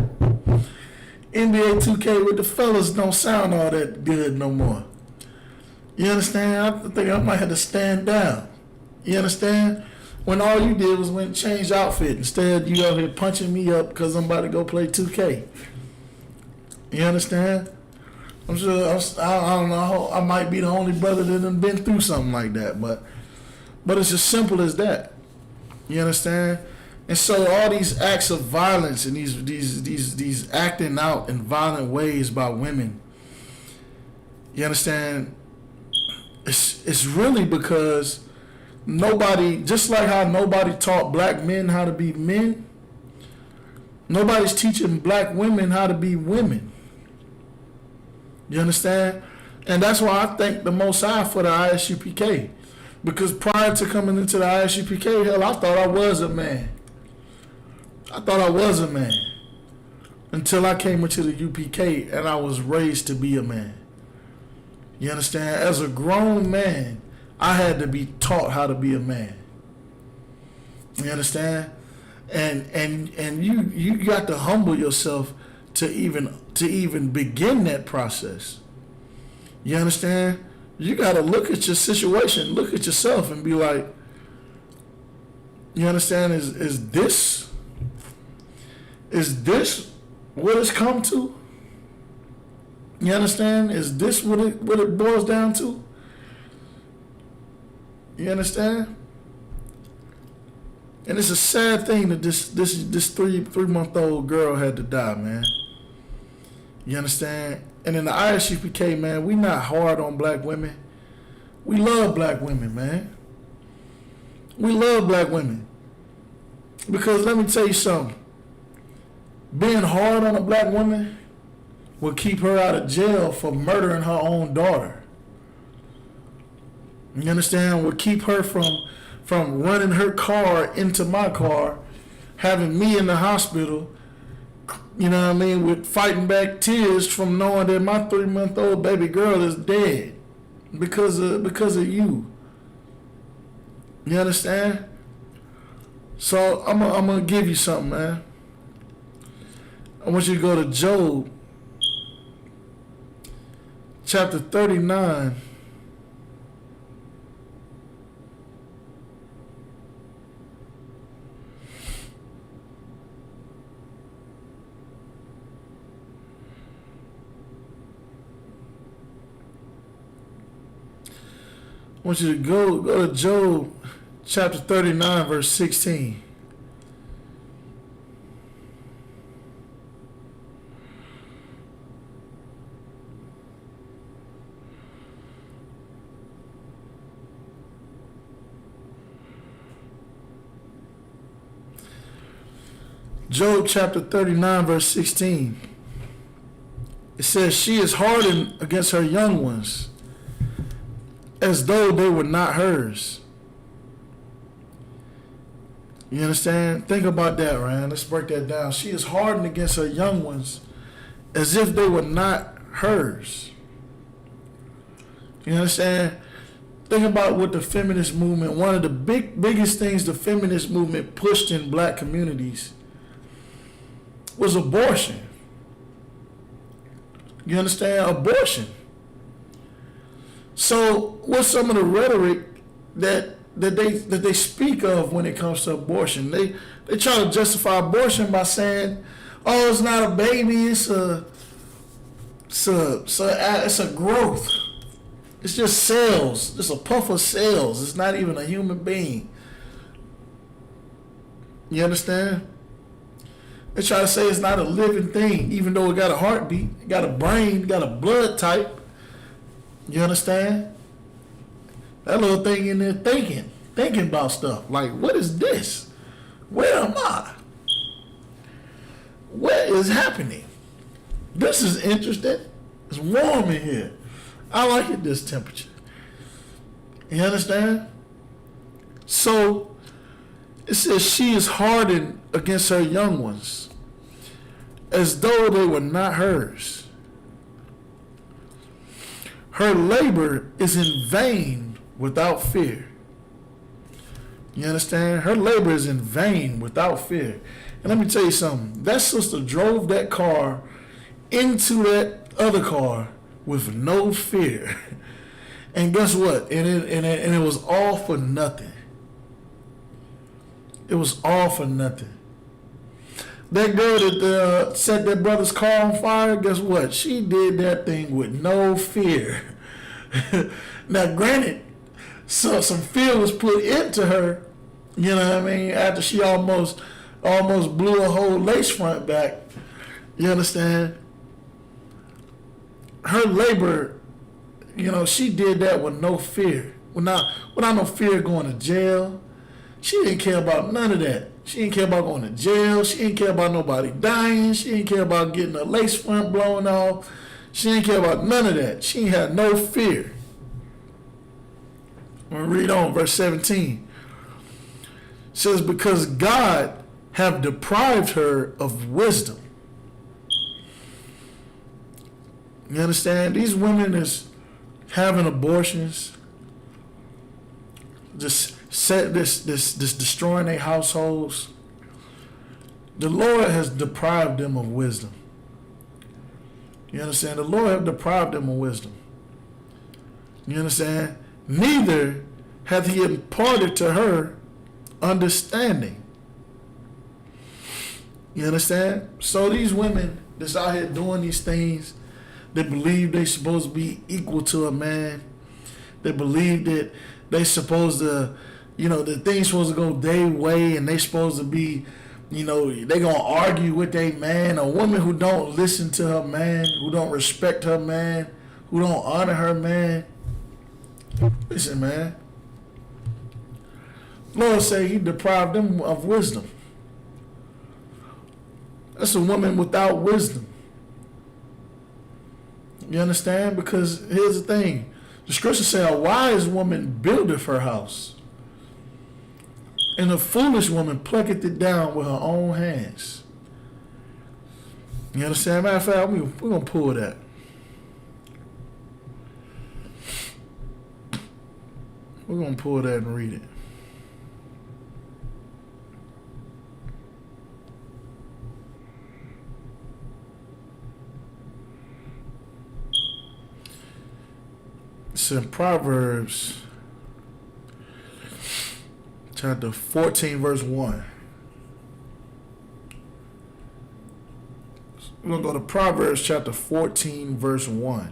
NBA 2K with the fellas don't sound all that good no more. You understand? I think I might have to stand down. You understand? when all you did was went and change outfit. Instead, you out here punching me up because I'm about to go play 2K. You understand? I'm sure, I don't know, I might be the only brother that done been through something like that, but it's as simple as that. You understand? And so all these acts of violence and these acting out in violent ways by women, you understand? It's really because nobody, just like how nobody taught black men how to be men, nobody's teaching black women how to be women. You understand? And that's why I thank the Most High for the I.S.U.P.K. Because prior to coming into the I.S.U.P.K, hell, I thought I was a man. I thought I was a man. Until I came into the UPK and I was raised to be a man. You understand? As a grown man, I had to be taught how to be a man. You understand? And you got to humble yourself to even begin that process. You understand? You got to look at your situation, look at yourself and be like, you understand, is this what it's come to? You understand? Is this what it boils down to? You understand? And it's a sad thing that this 3-month-old girl had to die, man. You understand? And in the I.S.U.P.K, man, we not hard on black women. We love black women, man. We love black women. Because let me tell you something. Being hard on a black woman will keep her out of jail for murdering her own daughter. You understand? Will keep her from running her car into my car, having me in the hospital, you know what I mean, with fighting back tears from knowing that my 3-month-old baby girl is dead because of you. You understand? So I'm gonna give you something, man. I want you to go to Job, chapter 39. I want you to go to Job chapter 39, verse 16. Job chapter 39, verse 16. It says, she is hardened against her young ones, as though they were not hers. You understand? Think about that, Ryan. Let's break that down. She is hardened against her young ones as if they were not hers. You understand? Think about what the feminist movement, one of the biggest things the feminist movement pushed in black communities was abortion. You understand? Abortion. So what's some of the rhetoric that they speak of when it comes to abortion? They try to justify abortion by saying, "Oh, it's not a baby; it's a growth. It's just cells. It's a puff of cells. It's not even a human being." You understand? They try to say it's not a living thing, even though it got a heartbeat, it got a brain, it got a blood type. You understand? That little thing in there thinking about stuff. Like, what is this? Where am I? What is happening? This is interesting. It's warm in here. I like it this temperature. You understand? So, it says she is hardened against her young ones, as though they were not hers. Her labor is in vain without fear. You understand? Her labor is in vain without fear. And let me tell you something. That sister drove that car into that other car with no fear. And guess what? And it was all for nothing. It was all for nothing. That girl that set that brother's car on fire, guess what? She did that thing with no fear. Now, granted, so some fear was put into her, you know what I mean, after she almost blew a whole lace front back. You understand? Her labor, you know, she did that with no fear. Without no fear of going to jail. She didn't care about none of that. She didn't care about going to jail. She didn't care about nobody dying. She didn't care about getting a lace front blown off. She didn't care about none of that. She had no fear. I'm going to read on, verse 17. It says, because God have deprived her of wisdom. You understand? These women is having abortions, just this destroying their households. The Lord has deprived them of wisdom. You understand? The Lord have deprived them of wisdom. You understand? Neither hath he imparted to her understanding. You understand? So these women that's out here doing these things, they believe they supposed to be equal to a man. They believe that they supposed to, you know, the thing's supposed to go their way, and they supposed to be, you know, they gonna argue with their man. A woman who don't listen to her man, who don't respect her man, who don't honor her man. Listen, man. Lord say he deprived them of wisdom. That's a woman without wisdom. You understand? Because here's the thing. The scripture says a wise woman buildeth her house, and a foolish woman plucketh it down with her own hands. You understand? Matter of fact, we're going to pull that. We're going to pull that and read it. It's in Proverbs chapter 14, verse 1. We're going to go to Proverbs chapter 14, verse 1.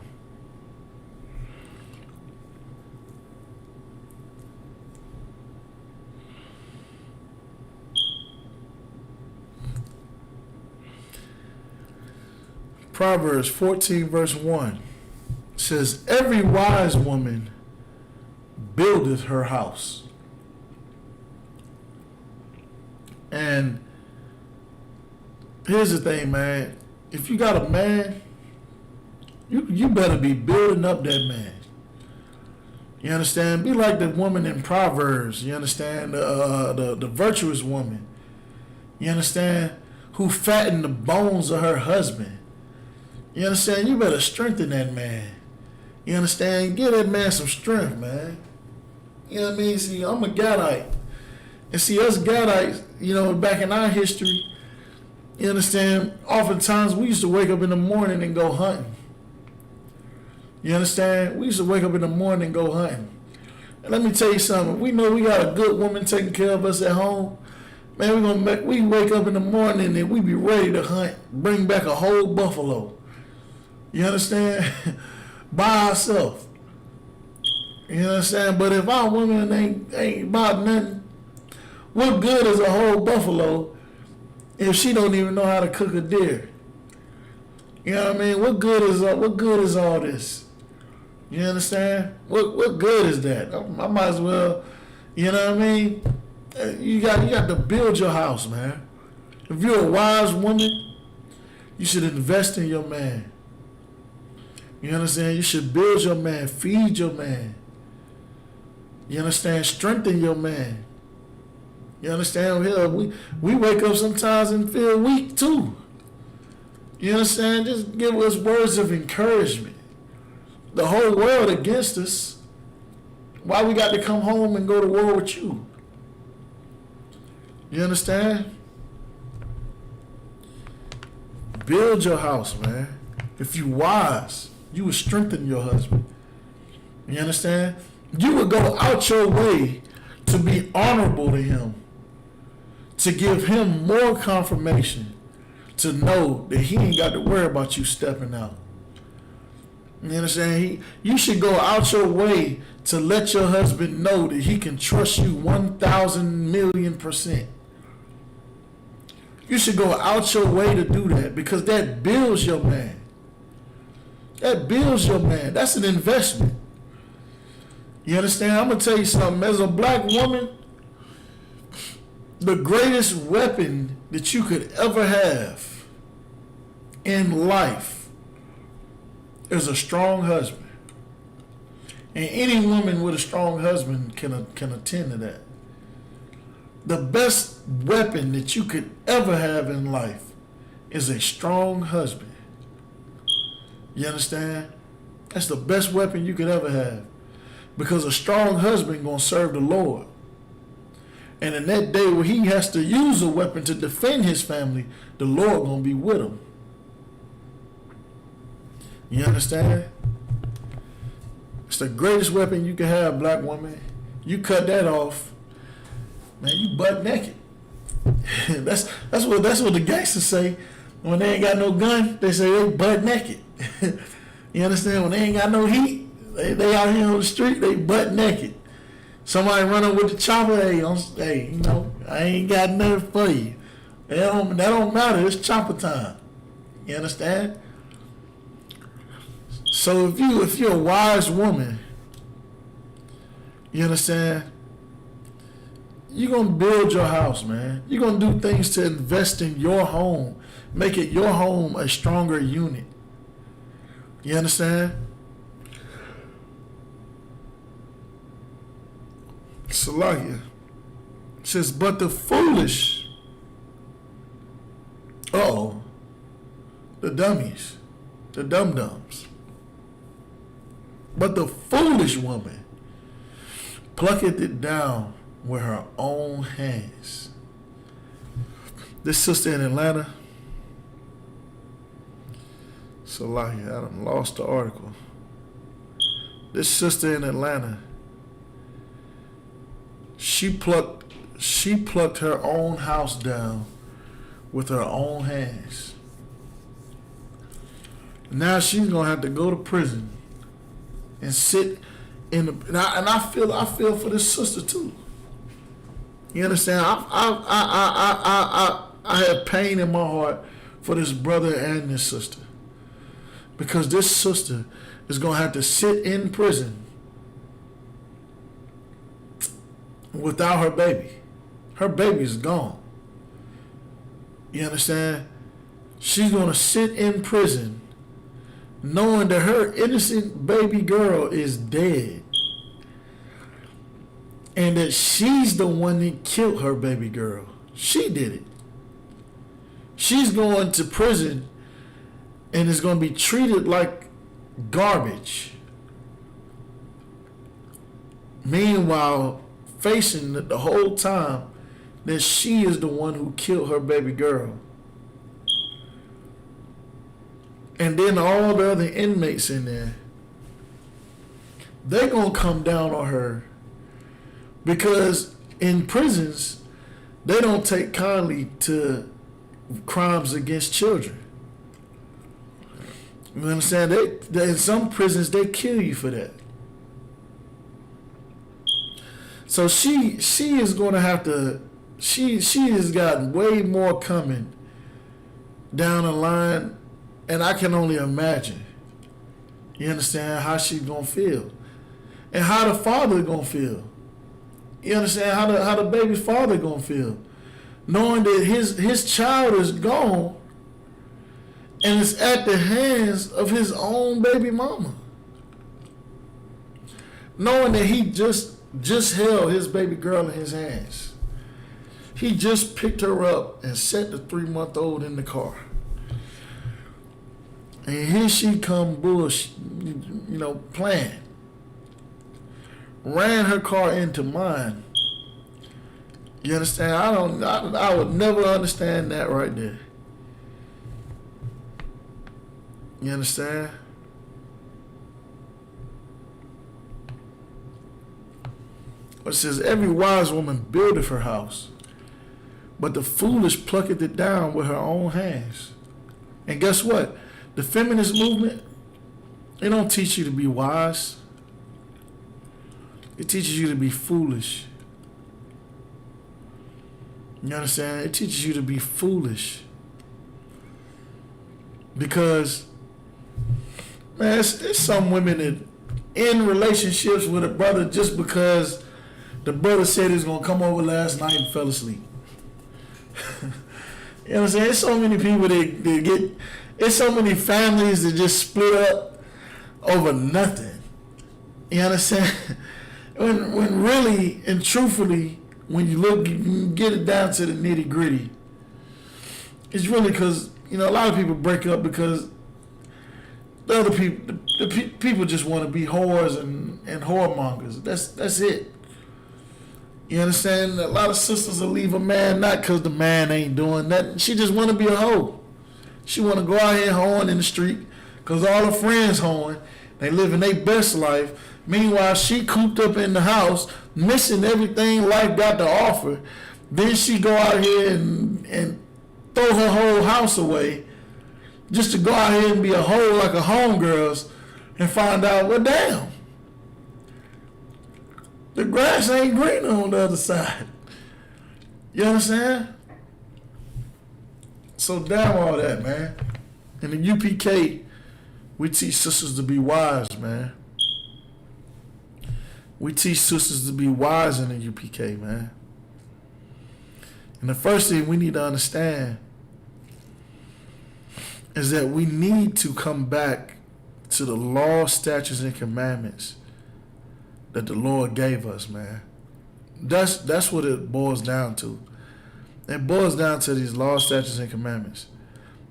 Proverbs 14, verse 1 says, every wise woman buildeth her house. And here's the thing, man. If you got a man, you better be building up that man. You understand? Be like the woman in Proverbs. You understand? The virtuous woman. You understand? Who fattened the bones of her husband. You understand? You better strengthen that man. You understand? Give that man some strength, man. You know what I mean? See, I'm a Gadite. And see, us Gadites, you know, back in our history, you understand, oftentimes we used to wake up in the morning and go hunting. You understand? We used to wake up in the morning and go hunting. And let me tell you something. We know we got a good woman taking care of us at home. Man, we wake up in the morning and we be ready to hunt, bring back a whole buffalo. You understand? By ourselves. You understand? But if our woman ain't about nothing, what good is a whole buffalo if she don't even know how to cook a deer? You know what I mean? What good is all this? You understand? What good is that? I might as well, you know what I mean? You got to build your house, man. If you're a wise woman, you should invest in your man. You understand? You should build your man, feed your man. You understand? Strengthen your man. You understand? Hell, we wake up sometimes and feel weak too. You understand? Just give us words of encouragement. The whole world against us. Why we got to come home and go to war with you? You understand? Build your house, man. If you wise, you would strengthen your husband. You understand? You would go out your way to be honorable to him. to give him more confirmation to know that he ain't got to worry about you stepping out. You understand? You should go out your way to let your husband know that he can trust you 1,000,000,000%. You should go out your way to do that because that builds your man. That builds your man. That's an investment. You understand? I'm going to tell you something. As a black woman, the greatest weapon that you could ever have in life is a strong husband. And any woman with a strong husband can attend to that. The best weapon that you could ever have in life is a strong husband. You understand? That's the best weapon you could ever have. Because a strong husband gonna serve the Lord. And in that day where he has to use a weapon to defend his family, the Lord gonna be with him. You understand? It's the greatest weapon you can have, black woman. You cut that off, man, you butt naked. that's what the gangsters say. When they ain't got no gun, they say they butt naked. You understand? When they ain't got no heat, they out here on the street, they butt naked. Somebody running with the chopper, hey, you know, I ain't got nothing for you. That don't matter. It's chopper time. You understand? So if you're a wise woman, you understand, you're going to build your house, man. You're going to do things to invest in your home. Make it your home a stronger unit. You understand? Salakia says, but the foolish, the dummies, the dum-dums. But the foolish woman plucketh it down with her own hands. This sister in Atlanta, Salakia, I done lost the article. This sister in Atlanta, she plucked her own house down with her own hands. Now she's gonna have to go to prison and sit in the, and I feel for this sister too. You understand? I have pain in my heart for this brother and this sister, because this sister is gonna have to sit in prison without her baby. Her baby's gone. You understand? She's gonna sit in prison knowing that her innocent baby girl is dead, and that she's the one that killed her baby girl. She did it. She's going to prison and is going to be treated like garbage. Meanwhile, facing the whole time that she is the one who killed her baby girl. And then all the other inmates in there, they're going to come down on her, because in prisons, they don't take kindly to crimes against children. You understand? They in some prisons, they kill you for that. So she is going to have to, she has got way more coming down the line. And I can only imagine, you understand, how she's going to feel. And how the father going to feel. You understand how the baby's father going to feel. Knowing that his child is gone and it's at the hands of his own baby mama. Knowing that he just held his baby girl in his hands. He just picked her up and set the 3-month-old in the car. And here she come bullshit, playing. Ran her car into mine. You understand? I would never understand that right there. You understand? It says, every wise woman buildeth her house, But the foolish plucketh it down with her own hands. And guess what? The feminist movement, it don't teach you to be wise. It teaches you to be foolish. You understand? It teaches you to be foolish. Because, man, it's some women that in relationships with a brother just because the brother said he was going to come over last night and fell asleep. You know what I'm saying? There's so many people that get, there's so many families that just split up over nothing. You understand? When really and truthfully, when you get it down to the nitty gritty, it's really because, you know, a lot of people break up because the other people, people just want to be whores and whoremongers. That's it. You understand? A lot of sisters will leave a man not because the man ain't doing that. She just want to be a hoe. She want to go out here hoeing in the street because all her friends hoeing. They living their best life. Meanwhile, she cooped up in the house, missing everything life got to offer. Then she go out here and throw her whole house away just to go out here and be a hoe like a homegirls and find out, well, damn, the grass ain't green on the other side. You understand? So damn all that, man. In the UPK, we teach sisters to be wise, man. We teach sisters to be wise in the UPK, man. And the first thing we need to understand is that we need to come back to the law, statutes, and commandments that the Lord gave us, man. That's what it boils down to. It boils down to these law, statutes, and commandments.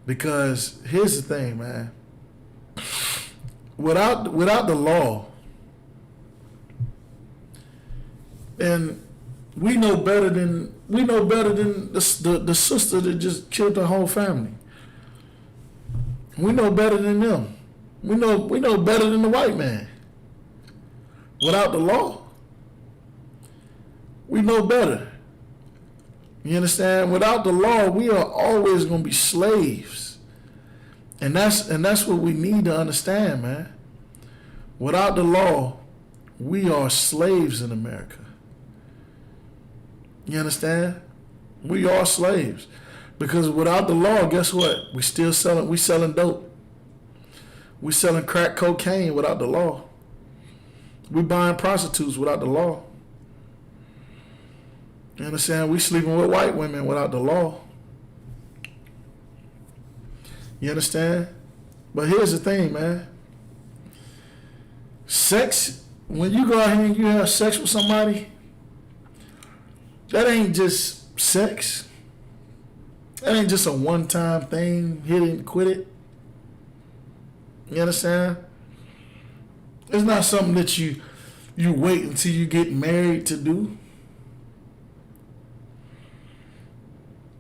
Because here's the thing, man. Without the law, and we know better than the sister that just killed her whole family. We know better than them. We know better than the white man. Without the law, we know better. You understand? Without the law, we are always going to be slaves. And that's what we need to understand, man. Without the law, we are slaves in America. You understand? We are slaves. Because without the law, guess what? We selling dope. We selling crack cocaine without the law. We buying prostitutes without the law. You understand? We sleeping with white women without the law. You understand? But here's the thing, man. Sex, when you go out here and you have sex with somebody, that ain't just sex. That ain't just a one-time thing, hit it and quit it. You understand? It's not something that you wait until you get married to do.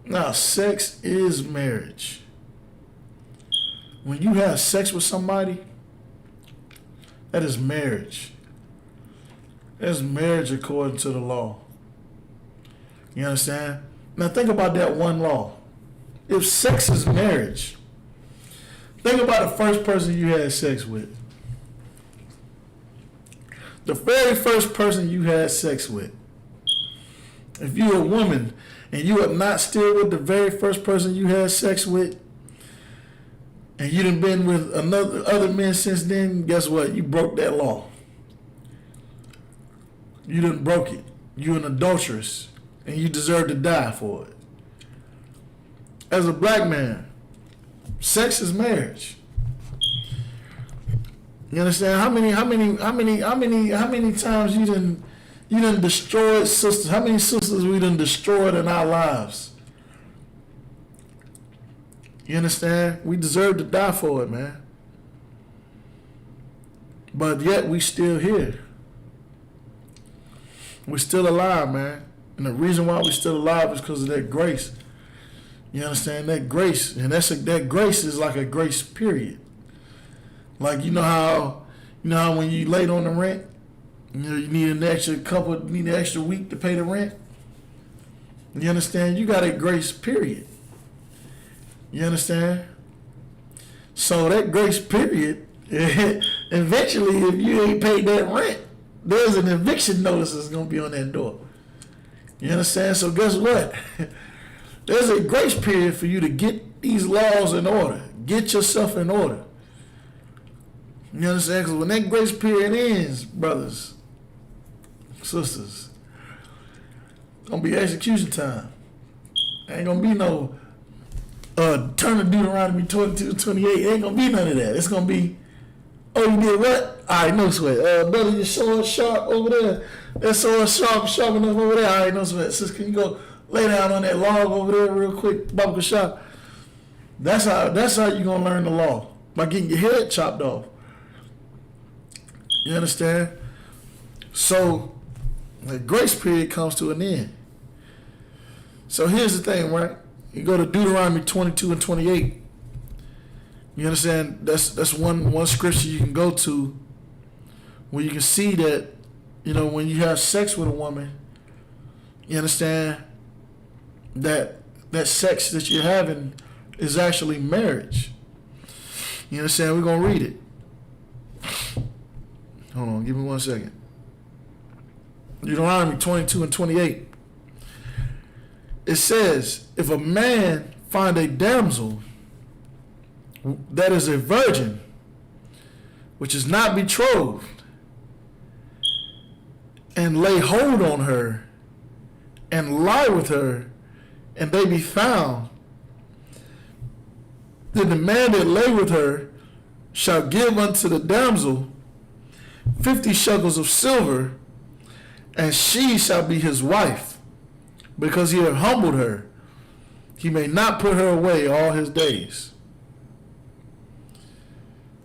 Now, sex is marriage. When you have sex with somebody, that is marriage. That's marriage according to the law. You understand? Now think about that one law. If sex is marriage, think about the first person you had sex with. The very first person you had sex with. If you're a woman and you are not still with the very first person you had sex with, and you done been with other men since then, guess what? You broke that law. You done broke it. You're an adulteress, and you deserve to die for it. As a black man, sex is marriage. You understand? How many times you done destroyed sisters? How many sisters we done destroyed in our lives? You understand? We deserve to die for it, man. But yet we still here. We're still alive, man. And the reason why we're still alive is because of that grace. You understand? That grace. And that grace is like a grace period. Like, you know how when you late on the rent, you need an extra week to pay the rent. You understand? You got a grace period. You understand? So that grace period, eventually, if you ain't paid that rent, there's an eviction notice that's going to be on that door. You understand? So guess what? There's a grace period for you to get these laws in order. Get yourself in order. You understand? Because when that grace period ends, brothers, sisters, it's going to be execution time. Ain't going to be no turn to Deuteronomy 22-28. Ain't going to be none of that. It's going to be, oh, you did what? All right, no sweat. Brother, your sword sharp over there. That sword sharp enough over there. All right, no sweat. Sis, can you go lay down on that log over there real quick? Baba shop. That's how you're going to learn the law. By getting your head chopped off. You understand? So, the grace period comes to an end. So here's the thing, right? You go to Deuteronomy 22-28. You understand? That's one scripture you can go to where you can see that, you know, when you have sex with a woman, you understand that sex that you're having is actually marriage. You understand? We're going to read it. Hold on, give me 1 second. Deuteronomy 22-28. It says, if a man find a damsel that is a virgin, which is not betrothed, and lay hold on her, and lie with her, and they be found, then the man that lay with her shall give unto the damsel 50 shekels of silver, and she shall be his wife, because he hath humbled her. He may not put her away all his days.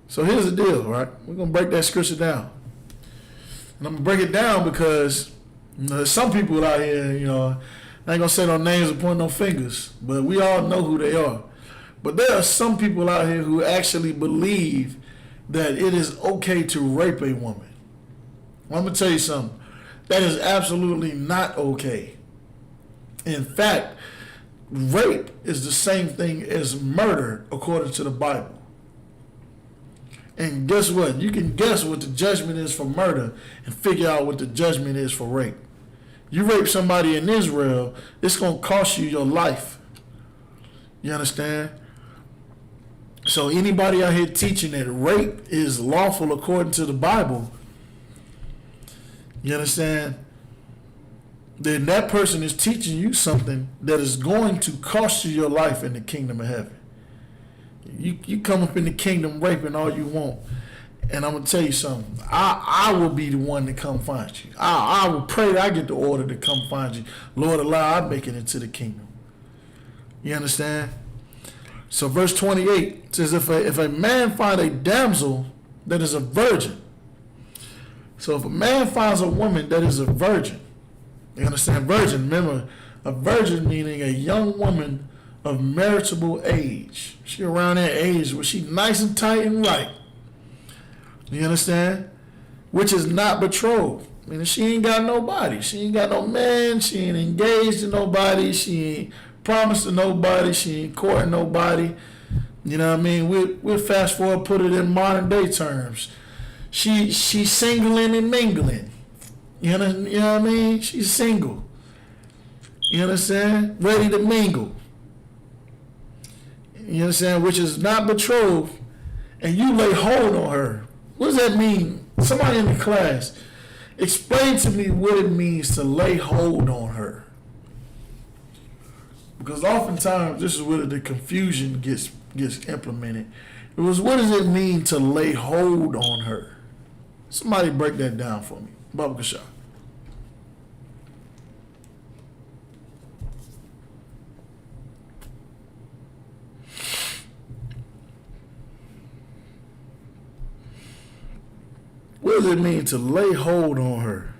So here's the deal, right? We're going to break that scripture down. And I'm going to break it down because, you know, there's some people out here, you know, I ain't going to say no names or point no fingers, but we all know who they are. But there are some people out here who actually believe that it is okay to rape a woman. Well, I'm going to tell you something. That is absolutely not okay. In fact, rape is the same thing as murder according to the Bible. And guess what? You can guess what the judgment is for murder and figure out what the judgment is for rape. You rape somebody in Israel, it's going to cost you your life. You understand? So anybody out here teaching that rape is lawful according to the Bible, you understand? Then that person is teaching you something that is going to cost you your life in the kingdom of heaven. You come up in the kingdom raping all you want, and I'm gonna tell you something. I will be the one to come find you. I will pray that I get the order to come find you. Lord, allow I make it into the kingdom. You understand? So verse 28 says, if a man find a damsel that is a virgin. So if a man finds a woman that is a virgin, you understand? Virgin, remember, a virgin meaning a young woman of marriageable age. She around that age where she nice and tight and right. You understand? Which is not betrothed. I mean, she ain't got nobody. She ain't got no man. She ain't engaged to nobody. She ain't promised to nobody. She ain't courting nobody. You know what I mean? We'll fast forward, put it in modern day terms. She's singling and mingling. You know what I mean? She's single. You understand? Ready to mingle. You understand? Which is not betrothed, and you lay hold on her. What does that mean? Somebody in the class, explain to me what it means to lay hold on her. Because oftentimes this is where the confusion gets implemented. It was, what does it mean to lay hold on her? Somebody break that down for me. Baba Kasha. What does it mean to lay hold on her?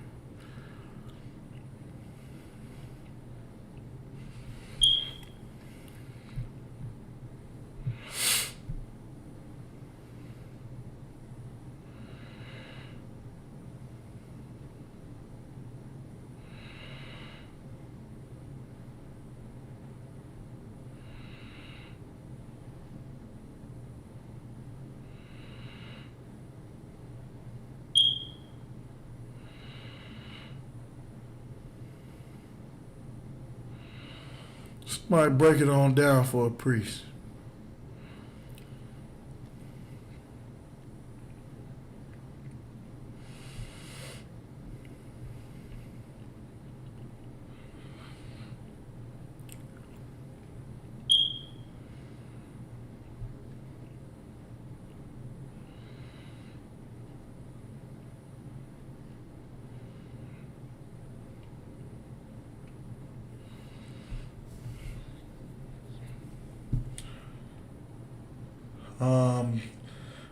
Somebody break it on down for a priest.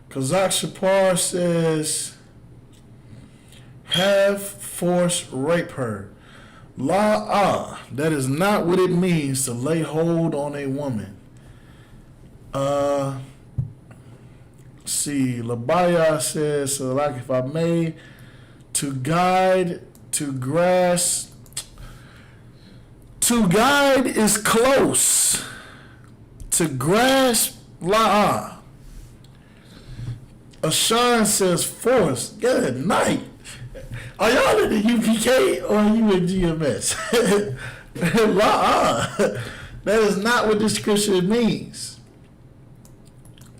Kazakh Shapar says, have force rape her. That is not what it means to lay hold on a woman. See, Labaya says, so like if I may, to guide, to grasp. To guide is close. To grasp, Ashan says force. Good night. Are y'all in the UPK or are you in GMS? That is not what this scripture means.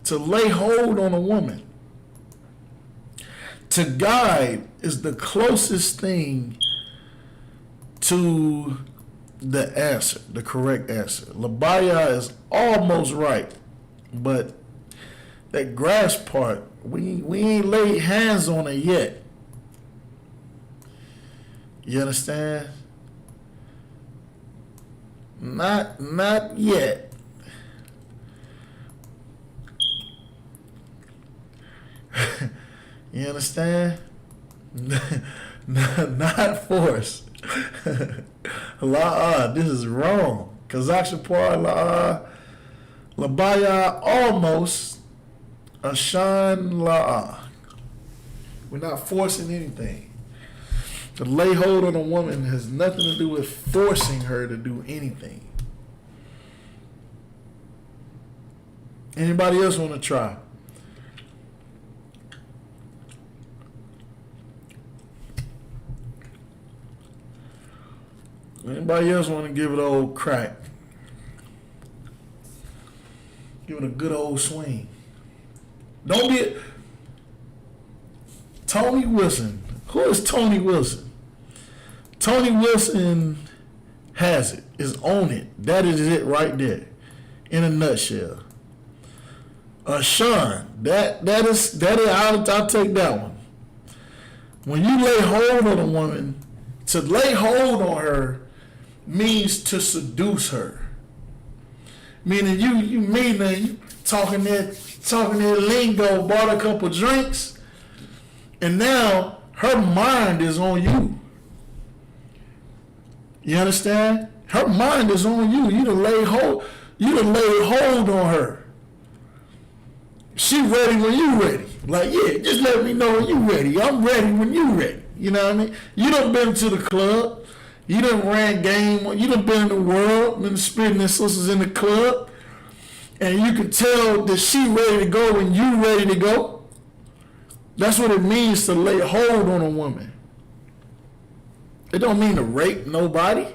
To lay hold on a woman. To guide is the closest thing to the answer, the correct answer. Labaya is almost right, but that grasp part, we ain't laid hands on it yet. You understand? Not yet. You understand? Not force. This is wrong. Kazakh Shapar Labaya almost. Ashan We're not forcing anything. To lay hold on a woman has nothing to do with forcing her to do anything. Anybody else want to try? Anybody else want to give it an old crack? Give it a good old swing. Don't be Tony Wilson. Who is Tony Wilson? Tony Wilson has it. Is on it. That is it right there. In a nutshell. Sean, that is I'll take that one. When you lay hold on a woman, to lay hold on her means to seduce her. Meaning you talking that lingo, bought a couple drinks, and now her mind is on you. You understand? Her mind is on you. You done laid hold on her. She ready when you ready. Like, yeah, just let me know when you ready. I'm ready when you ready. You know what I mean? You done been to the club. You done ran game. You done been in the world. Been spitting and sisters in the club. And you can tell that she ready to go when you ready to go. That's what it means to lay hold on a woman. It don't mean to rape nobody.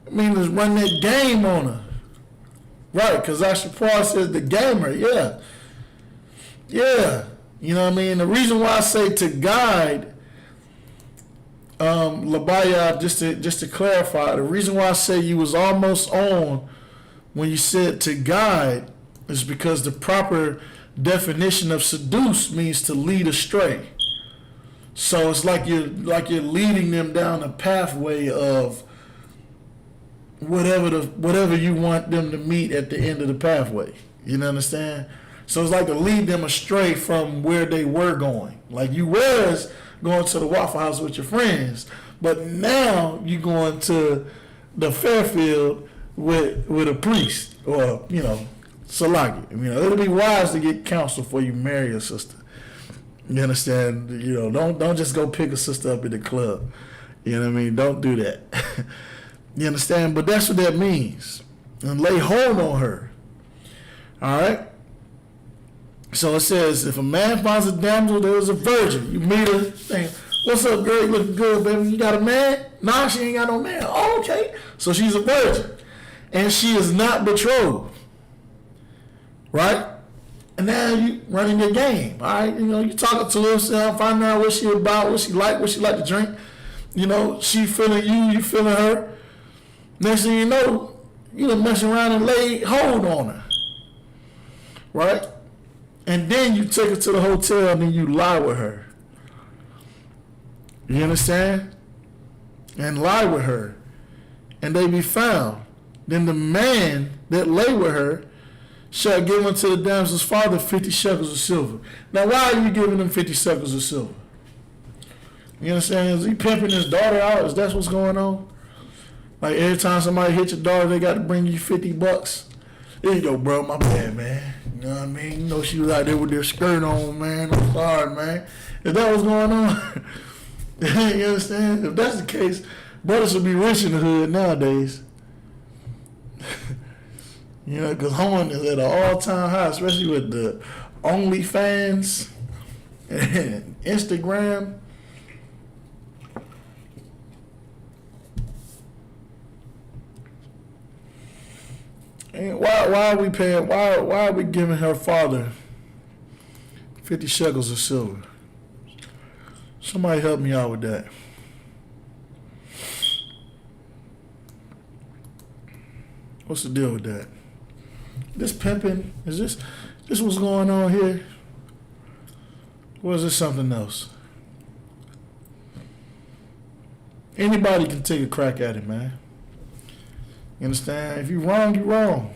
It means to run that game on her. Right, because Paul says the gamer, yeah. Yeah. You know what I mean? The reason why I say to guide, Labaya, just to clarify, the reason why I say you was almost on when you said to guide is because the proper definition of seduce means to lead astray. So it's like you're leading them down a pathway of whatever you want them to meet at the end of the pathway. You understand? So it's like to lead them astray from where they were going. Like you was going to the Waffle House with your friends, but now you going to the Fairfield with a priest or, Salaki. It'll be wise to get counsel before you marry a sister. You understand? Don't just go pick a sister up at the club. You know what I mean? Don't do that. You understand? But that's what that means. And lay hold on her. All right? So it says, if a man finds a damsel that is a virgin, you meet her, saying, what's up, girl? You looking good, baby? You got a man? Nah, she ain't got no man. Oh, okay. So she's a virgin. and she is not betrothed, right? And now you running your game, all right? You know, you talking to her, finding out what she about, what she like to drink. You know, she feeling you feeling her. Next thing you know, you done mess around and lay hold on her, right? And then you take her to the hotel and then you lie with her. You understand? And lie with her. And they be found. Then the man that lay with her shall give unto the damsel's father 50 shekels of silver. Now, why are you giving them 50 shekels of silver? You understand? Is he pimping his daughter out? Is that what's going on? Like every time somebody hits your daughter, they got to bring you $50. There you go, bro. My bad, man. You know what I mean? You know she was out there with their skirt on, man. I'm sorry, man. Is that what's going on? You understand? If that's the case, brothers would be rich in the hood nowadays. You know, because hoeing is at an all-time high, especially with the OnlyFans and Instagram. And why are we paying? Why are we giving her father 50 shekels of silver? Somebody help me out with that. What's the deal with that? This pimping, is this what's going on here? Or is this something else? Anybody can take a crack at it, man. You understand? If you're wrong, you're wrong.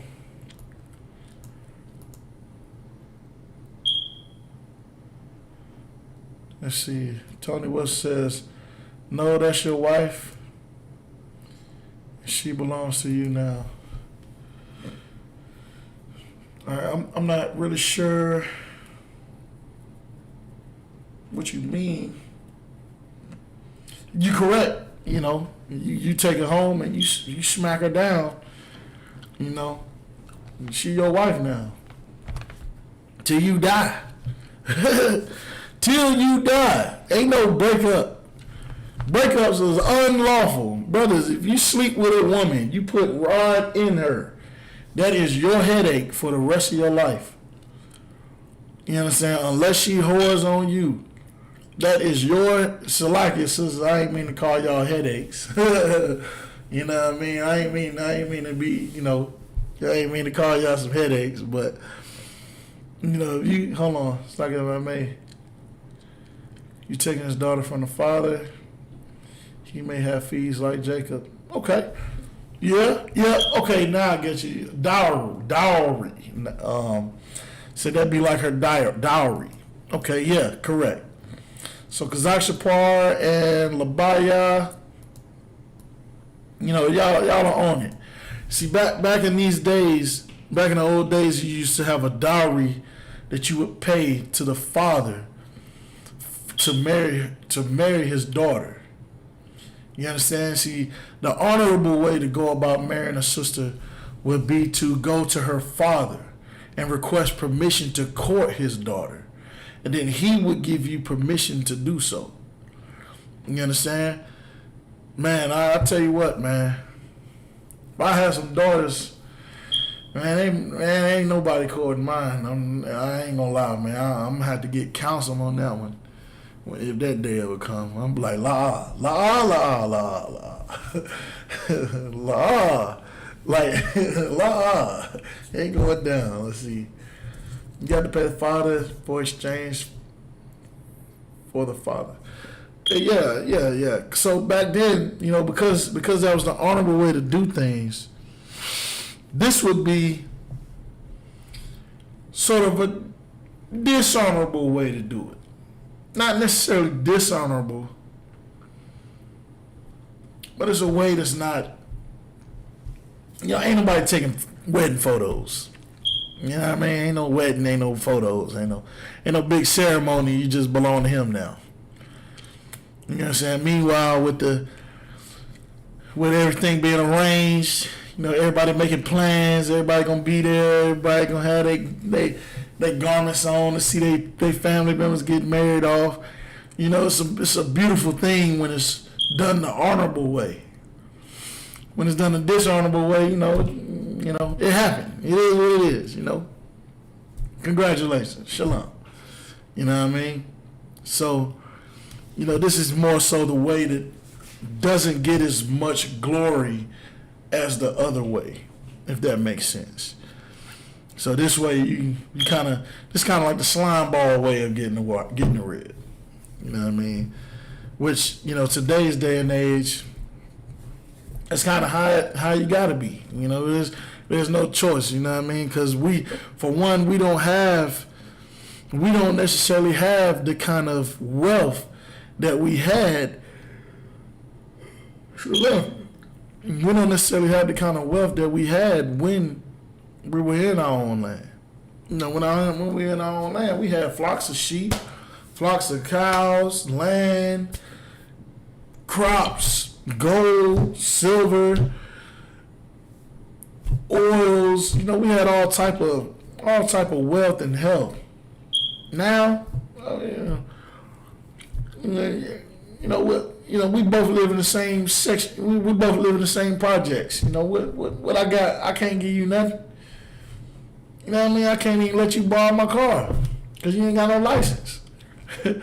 Let's see. Tony West says, no, that's your wife. She belongs to you now. All right, I'm not really sure what you mean. You correct, you know. You take her home and you smack her down, you know. She your wife now. Till you die. Till you die. Ain't no breakup. Breakups is unlawful. Brothers, if you sleep with a woman, you put rod in her. That is your headache for the rest of your life. You understand? Unless she whores on you. That is your Salakia, sisters. I ain't mean to call y'all headaches. You know what I mean? I ain't mean to be, you know, I ain't mean to call y'all some headaches, but you know, hold on, it's like if I may. You taking his daughter from the father, he may have fees like Jacob. Okay. Yeah, okay, now I get you. Dowry. So that'd be like her dowry. Okay, yeah, correct. So Kazakh Shapar and Labaya, you know, y'all are on it. See, back in these days, back in the old days, you used to have a dowry that you would pay to the father to marry his daughter. You understand? See, the honorable way to go about marrying a sister would be to go to her father and request permission to court his daughter. And then he would give you permission to do so. You understand? Man, I tell you what, man. If I had some daughters, ain't nobody courting mine. I ain't gonna lie, man. I'm gonna have to get counsel on that one. If that day ever come, I'm like, la. Like, la. Ain't going down. Let's see. You got to pay the father for exchange for the father. Yeah. So back then, you know, because that was the honorable way to do things, this would be sort of a dishonorable way to do it. Not necessarily dishonorable, but it's a way that's not, you know, ain't nobody taking wedding photos. You know what I mean? Ain't no wedding, ain't no photos, ain't no big ceremony. You just belong to him now. You know what I'm saying? Meanwhile, with everything being arranged, you know, everybody making plans, everybody gonna be there, everybody gonna have they garments on to see they family members get married off. You know, it's a beautiful thing when it's done the honorable way. when it's done a dishonorable way, it happened. It is what it is, Congratulations. Shalom. You know what I mean? So, this is more so the way that doesn't get as much glory as the other way, if that makes sense. So this way, it's kind of like the slime ball way of getting the red. You know what I mean? Which, today's day and age, that's kind of how you got to be. There's no choice, you know what I mean? Because we don't necessarily have the kind of wealth that we had. We don't necessarily have the kind of wealth that we had when we were in our own land. When we were in our own land, we had flocks of sheep, flocks of cows, land, crops, gold, silver, oils. We had all type of wealth and health. Now, we both live in the same section. We both live in the same projects. What I got, I can't give you nothing. You know what I mean? I can't even let you borrow my car because you ain't got no license. You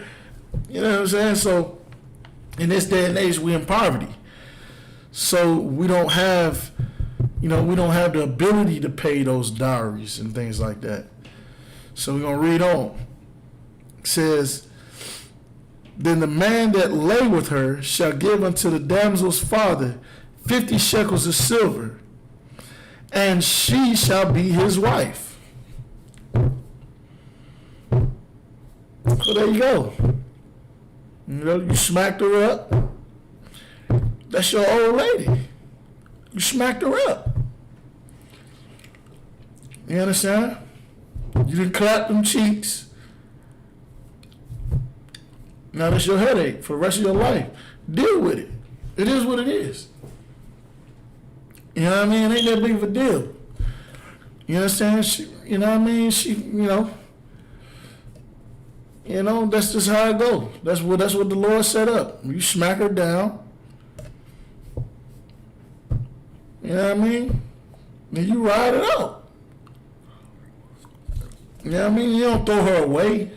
know what I'm saying? So, in this day and age, we're in poverty. So we don't have the ability to pay those dowries and things like that. So we're gonna read on. It says, then the man that lay with her shall give unto the damsel's father 50 shekels of silver, and she shall be his wife. So there you go. You smacked her up. That's your old lady. You smacked her up. You understand? You didn't clap them cheeks. Now that's your headache for the rest of your life. Deal with it. It is what it is. You know what I mean? It ain't that big of a deal. You understand? You know what I mean? That's just how it goes. That's what the Lord set up. You smack her down. You know what I mean? Then you ride it out. You know what I mean? You don't throw her away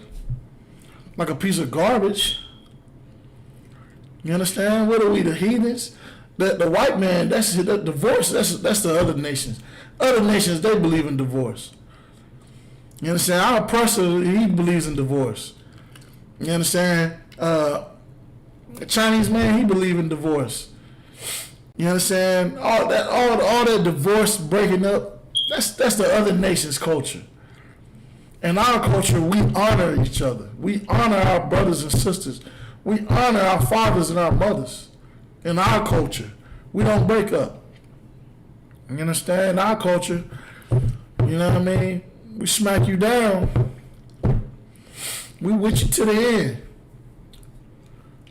like a piece of garbage. You understand? What are we, the heathens? The white man, that's the divorce. That's the other nations. Other nations, they believe in divorce. You understand? Our oppressor, he believes in divorce. You understand? The Chinese man, he believes in divorce. You understand? All that divorce breaking up, that's the other nation's culture. In our culture, we honor each other. We honor our brothers and sisters. We honor our fathers and our mothers. In our culture, we don't break up. You understand? In our culture, you know what I mean? We smack you down. We with you to the end.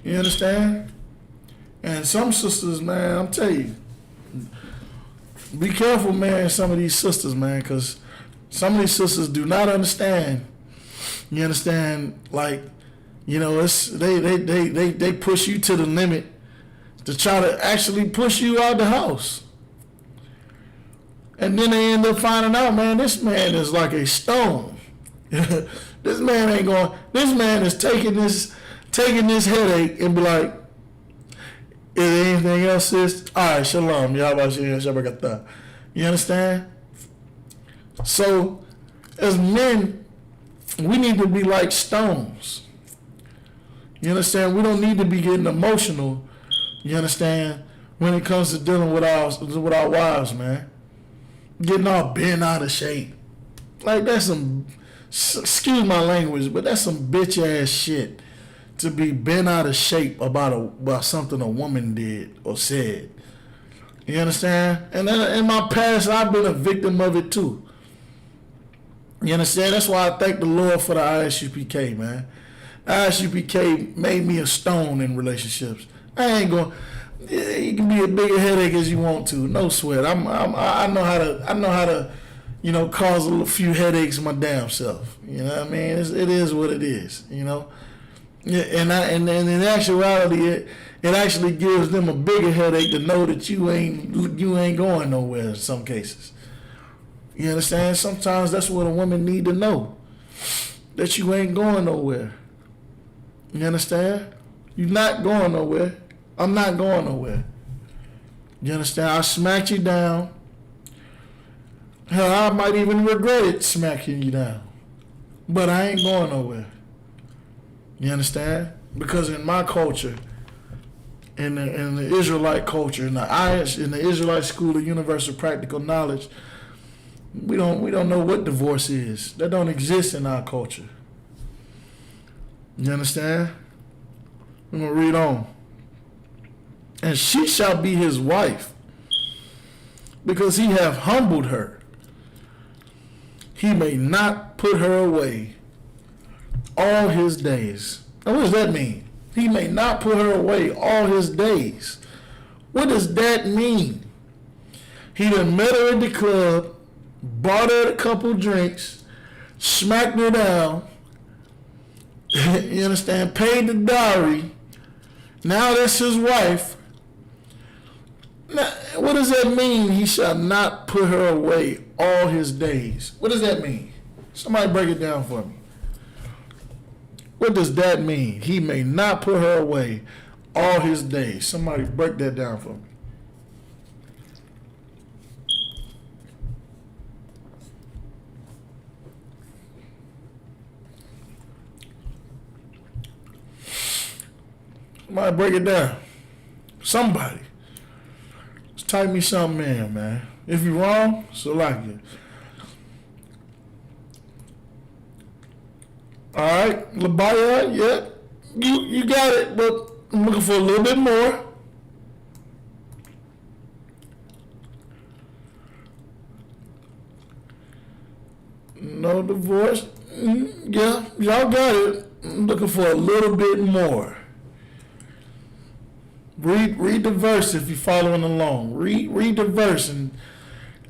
You understand? And some sisters, man, I'm telling you, be careful, man, some of these sisters, man, because some of these sisters do not understand. You understand? Like, it's they push you to the limit to try to actually push you out the house. And then they end up finding out, man, this man is like a stone. This man is taking this headache and be like, is there anything else, sis? All right, shalom. You understand? So, as men, we need to be like stones. You understand? We don't need to be getting emotional, you understand, when it comes to dealing with our wives, man. Getting all bent out of shape. Like, that's some, excuse my language, but that's some bitch ass shit to be bent out of shape about something a woman did or said. You understand? And in my past, I've been a victim of it too. You understand? That's why I thank the Lord for the I.S.U.P.K, man. I.S.U.P.K made me a stone in relationships. I ain't going. You can be a bigger headache as you want to. No sweat. I know how to, cause a few headaches my damn self. You know what I mean? It is what it is. Yeah, and in actuality, it actually gives them a bigger headache to know that you ain't going nowhere in some cases. You understand? Sometimes that's what a woman need to know, that you ain't going nowhere. You understand? You're not going nowhere. I'm not going nowhere. You understand? I smacked you down. Hell, I might even regret it smacking you down. But I ain't going nowhere. You understand? Because in my culture, in the Israelite culture, in the Israelite School of Universal Practical Knowledge, we don't know what divorce is. That don't exist in our culture. You understand? I'm gonna read on. And she shall be his wife, because he hath humbled her. He may not put her away all his days. Now, what does that mean? He may not put her away all his days. What does that mean? He done met her at the club, bought her a couple drinks, smacked her down, you understand, paid the dowry. Now that's his wife. Now, what does that mean? He shall not put her away all his days. What does that mean? Somebody break it down for me. What does that mean? He may not put her away all his days. Somebody break that down for me. Somebody break it down. Somebody. Just type me something in, man. If you're wrong, so like it. All right, Labaya, yeah, you got it, but I'm looking for a little bit more. No divorce. Yeah, y'all got it. I'm looking for a little bit more. Read the verse if you're following along. Read the verse and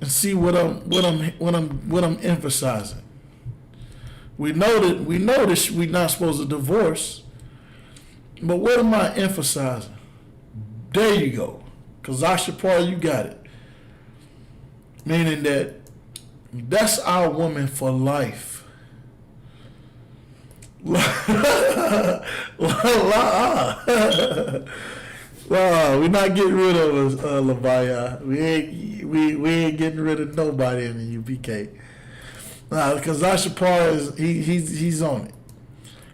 see what I'm emphasizing. We know that we're not supposed to divorce, but what am I emphasizing? There you go. Because I.S.U.P.K, you got it. Meaning that's our woman for life. Wow, we're not getting rid of Levaya. We ain't getting rid of nobody in the U.P.K. Because I.S.U.P.K he's on it.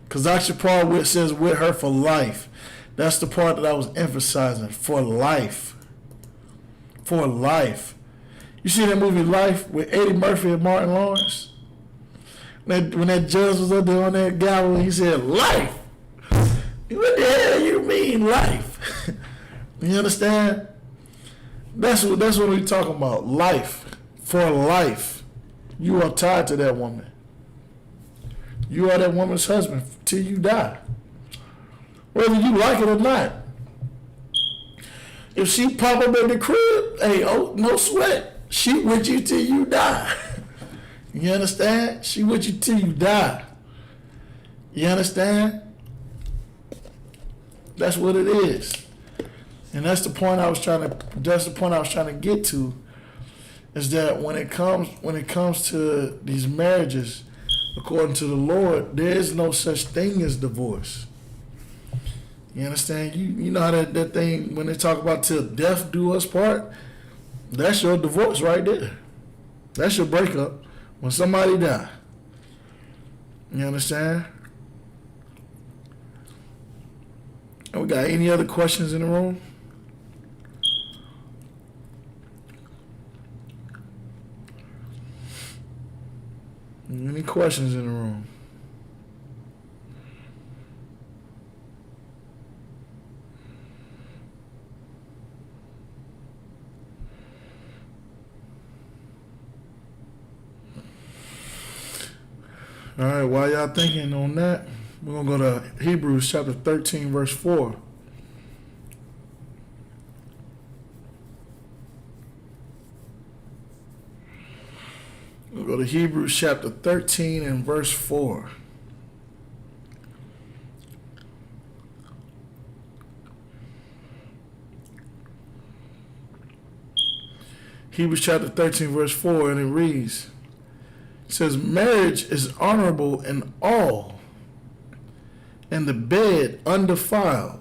Because I.S.U.P.K says with her for life. That's the part that I was emphasizing. For life. For life. You see that movie Life with Eddie Murphy and Martin Lawrence? When that judge was up there on that gavel, he said, life! What the hell you mean life? You understand? That's what we're talking about. Life. For life. You are tied to that woman. You are that woman's husband till you die. Whether you like it or not. If she pop up at the crib, hey, oh, no sweat. She with you till you die. You understand? She with you till you die. You understand? That's what it is. And that's the point I was trying to get to, is that when it comes to these marriages, according to the Lord, there is no such thing as divorce. You understand? You know how that thing, when they talk about till death do us part, that's your divorce right there. That's your breakup. When somebody die. You understand? And we got any other questions in the room? Any questions in the room? All right, while y'all thinking on that, we're going to go to Hebrews chapter 13, verse 4. We'll go to Hebrews chapter 13 and verse 4. Hebrews chapter 13, verse 4, and it reads, it says, marriage is honorable in all, and the bed undefiled.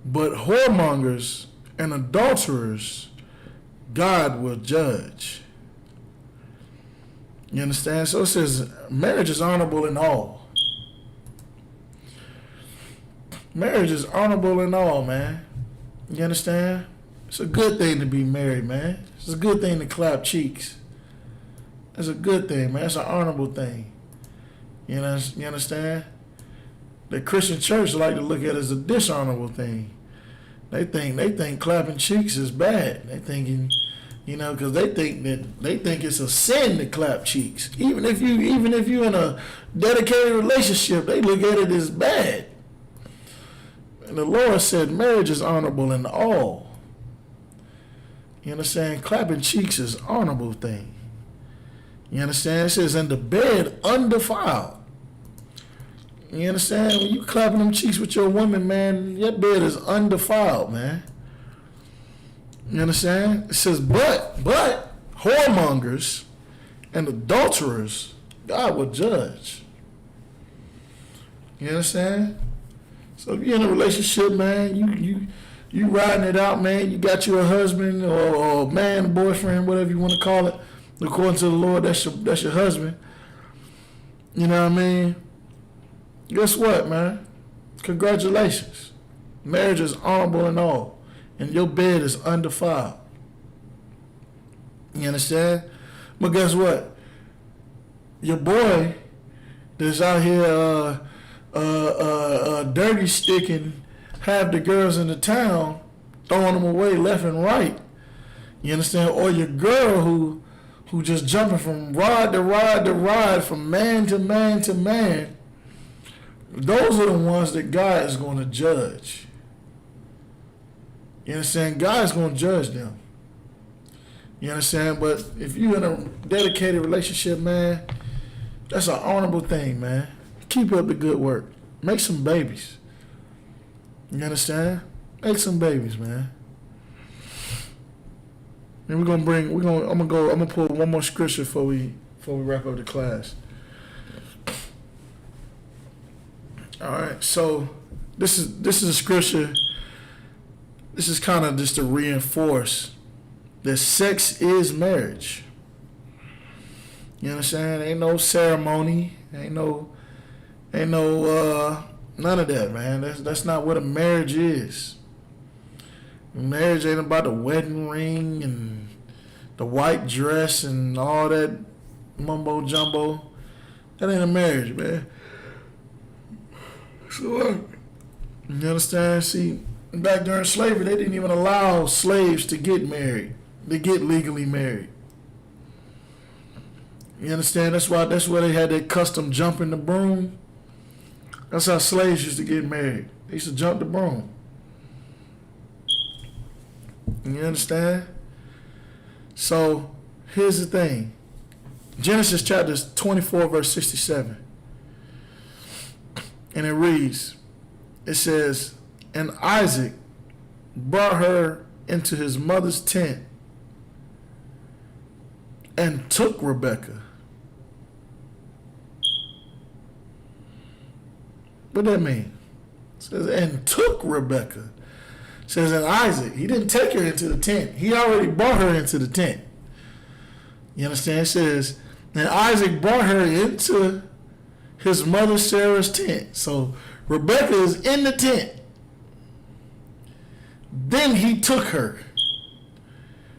But whoremongers and adulterers God will judge. You understand? So it says marriage is honorable in all. Marriage is honorable in all, man. You understand? It's a good thing to be married, man. It's a good thing to clap cheeks. It's a good thing, man. It's an honorable thing. You understand? The Christian church like to look at it as a dishonorable thing. They think clapping cheeks is bad. They thinking, because they think it's a sin to clap cheeks. Even if you in a dedicated relationship, they look at it as bad. And the Lord said marriage is honorable in all. You understand? Clapping cheeks is an honorable thing. You understand? It says, in the bed undefiled. You understand? When you clapping them cheeks with your woman, man, your bed is undefiled, man. You understand? It says, but whoremongers and adulterers, God will judge. You understand? So if you're in a relationship, man, you riding it out, man. You got you a husband or a man, boyfriend, whatever you want to call it. According to the Lord, that's your husband. You know what I mean? Guess what, man? Congratulations. Marriage is honorable and all, and your bed is undefiled. You understand? But guess what? Your boy that's out here dirty sticking half the girls in the town, throwing them away left and right. You understand? Or your girl who just jumping from rod to rod to rod, from man to man to man. Those are the ones that God is going to judge. You understand? God is going to judge them. You understand? But if you're in a dedicated relationship, man, that's an honorable thing, man. Keep up the good work. Make some babies. You understand? Make some babies, man. And I'm gonna pull one more scripture before we wrap up the class. All right, so this is a scripture. This is kind of just to reinforce that sex is marriage. You understand? Ain't no ceremony. Ain't no none of that, man. That's not what a marriage is. Marriage ain't about the wedding ring and the white dress and all that mumbo jumbo. That ain't a marriage, man. So, you understand? See, back during slavery, they didn't even allow slaves to get married. They get legally married. You understand? That's why they had that custom jumping the broom. That's how slaves used to get married. They used to jump the broom. You understand? So, here's the thing. Genesis chapter 24, verse 67. And it reads, it says, and Isaac brought her into his mother's tent and took Rebekah. What that mean? It says, and took Rebekah. It says, and Isaac, he didn't take her into the tent. He already brought her into the tent. You understand? It says, and Isaac brought her into his mother Sarah's tent. So Rebekah is in the tent. Then he took her.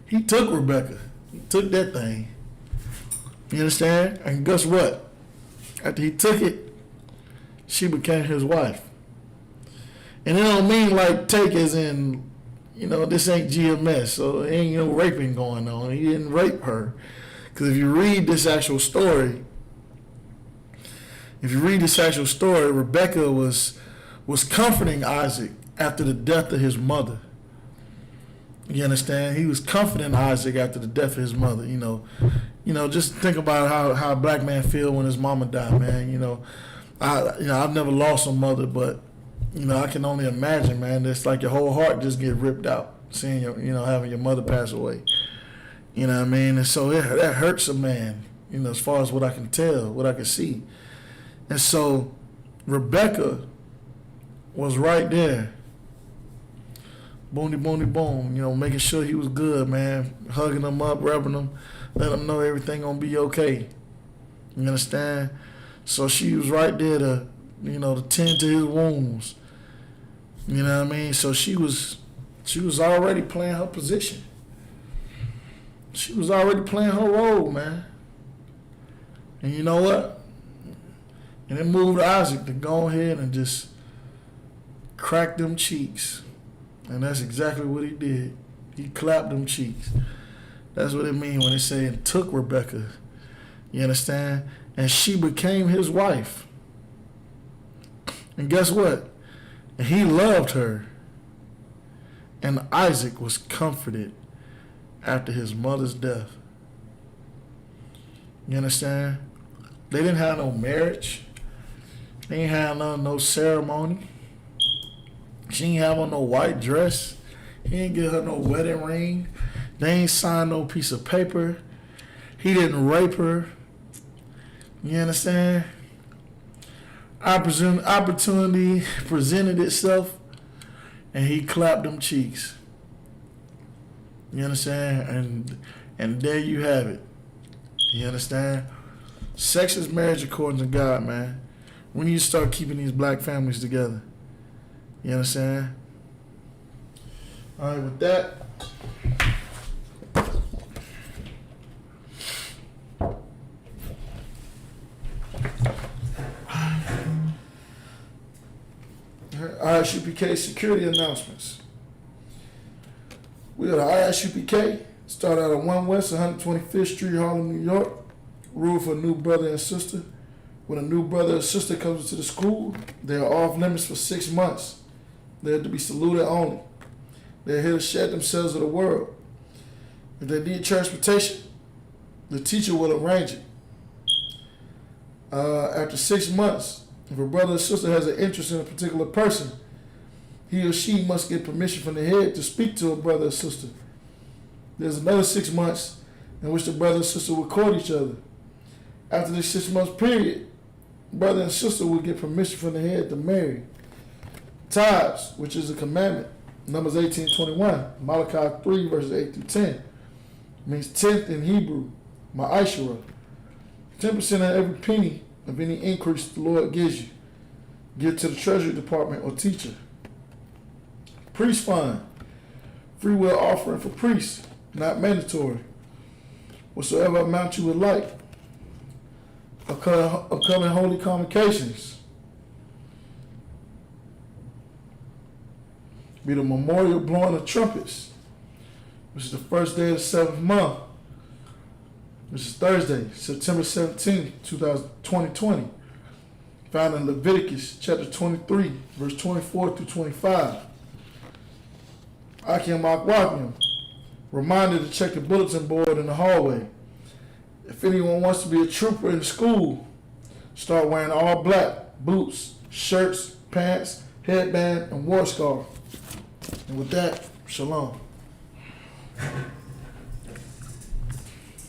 He took Rebekah. He took that thing. You understand? And guess what? After he took it, she became his wife. And it don't mean like take as in, this ain't GMS, so there ain't no raping going on. He didn't rape her. Because if you read this actual story, Rebekah was comforting Isaac after the death of his mother. You understand? He was comforting Isaac after the death of his mother. Just think about how a black man feel when his mama died, man. I've never lost a mother, but I can only imagine, man. It's like your whole heart just get ripped out. seeing having your mother pass away. You know what I mean? And so that hurts a man, as far as what I can tell, what I can see. And so Rebecca was right there. Boom, making sure he was good, man. Hugging him up, rubbing him, letting him know everything gonna be okay. You understand? So she was right there to, to tend to his wounds. You know what I mean? So she was already playing her position. She was already playing her role, man. And you know what? And it moved Isaac to go ahead and just crack them cheeks. And that's exactly what he did. He clapped them cheeks. That's what it means when they say it took Rebecca. You understand? And she became his wife. And guess what? He loved her. And Isaac was comforted after his mother's death. You understand? They didn't have no marriage. They didn't have no ceremony. She didn't have on no white dress. He didn't get her no wedding ring. They ain't signed no piece of paper. He didn't rape her. You understand? Opportunity presented itself, and he clapped them cheeks. You understand? And there you have it. You understand? Sex is marriage according to God, man. We need to start keeping these black families together. You understand? All right, with that. I.S.U.P.K security announcements. We are the I.S.U.P.K. Start out at 1 West 125th Street, Harlem, New York. Rule for a new brother and sister. When a new brother or sister comes into the school, they are off limits for 6 months. They are to be saluted only. They are here to shed themselves of the world. If they need transportation, the teacher will arrange it. After 6 months, if a brother or sister has an interest in a particular person, he or she must get permission from the head to speak to a brother or sister. There's another 6 months in which the brother and sister will court each other. After this 6 month period, brother and sister will get permission from the head to marry. Tithes, which is a commandment, Numbers 18:21, Malachi 3 verses 8 through 10, means tenth in Hebrew, ma'ashara. 10% of every penny of any increase the Lord gives you. Give to the Treasury Department or teacher. Priest fund, free will offering for priests, not mandatory. Whatsoever amount you would like. Upcoming holy convocations. Be the memorial blowing of trumpets, which is the first day of the 7th month, which is Thursday, September 17th, 2020. Found in Leviticus chapter 23, verse 24 through 25. I.S.U.P.K. Reminder to check the bulletin board in the hallway. If anyone wants to be a trooper in the school, start wearing all black, boots, shirts, pants, headband, and war scarf. And with that, shalom.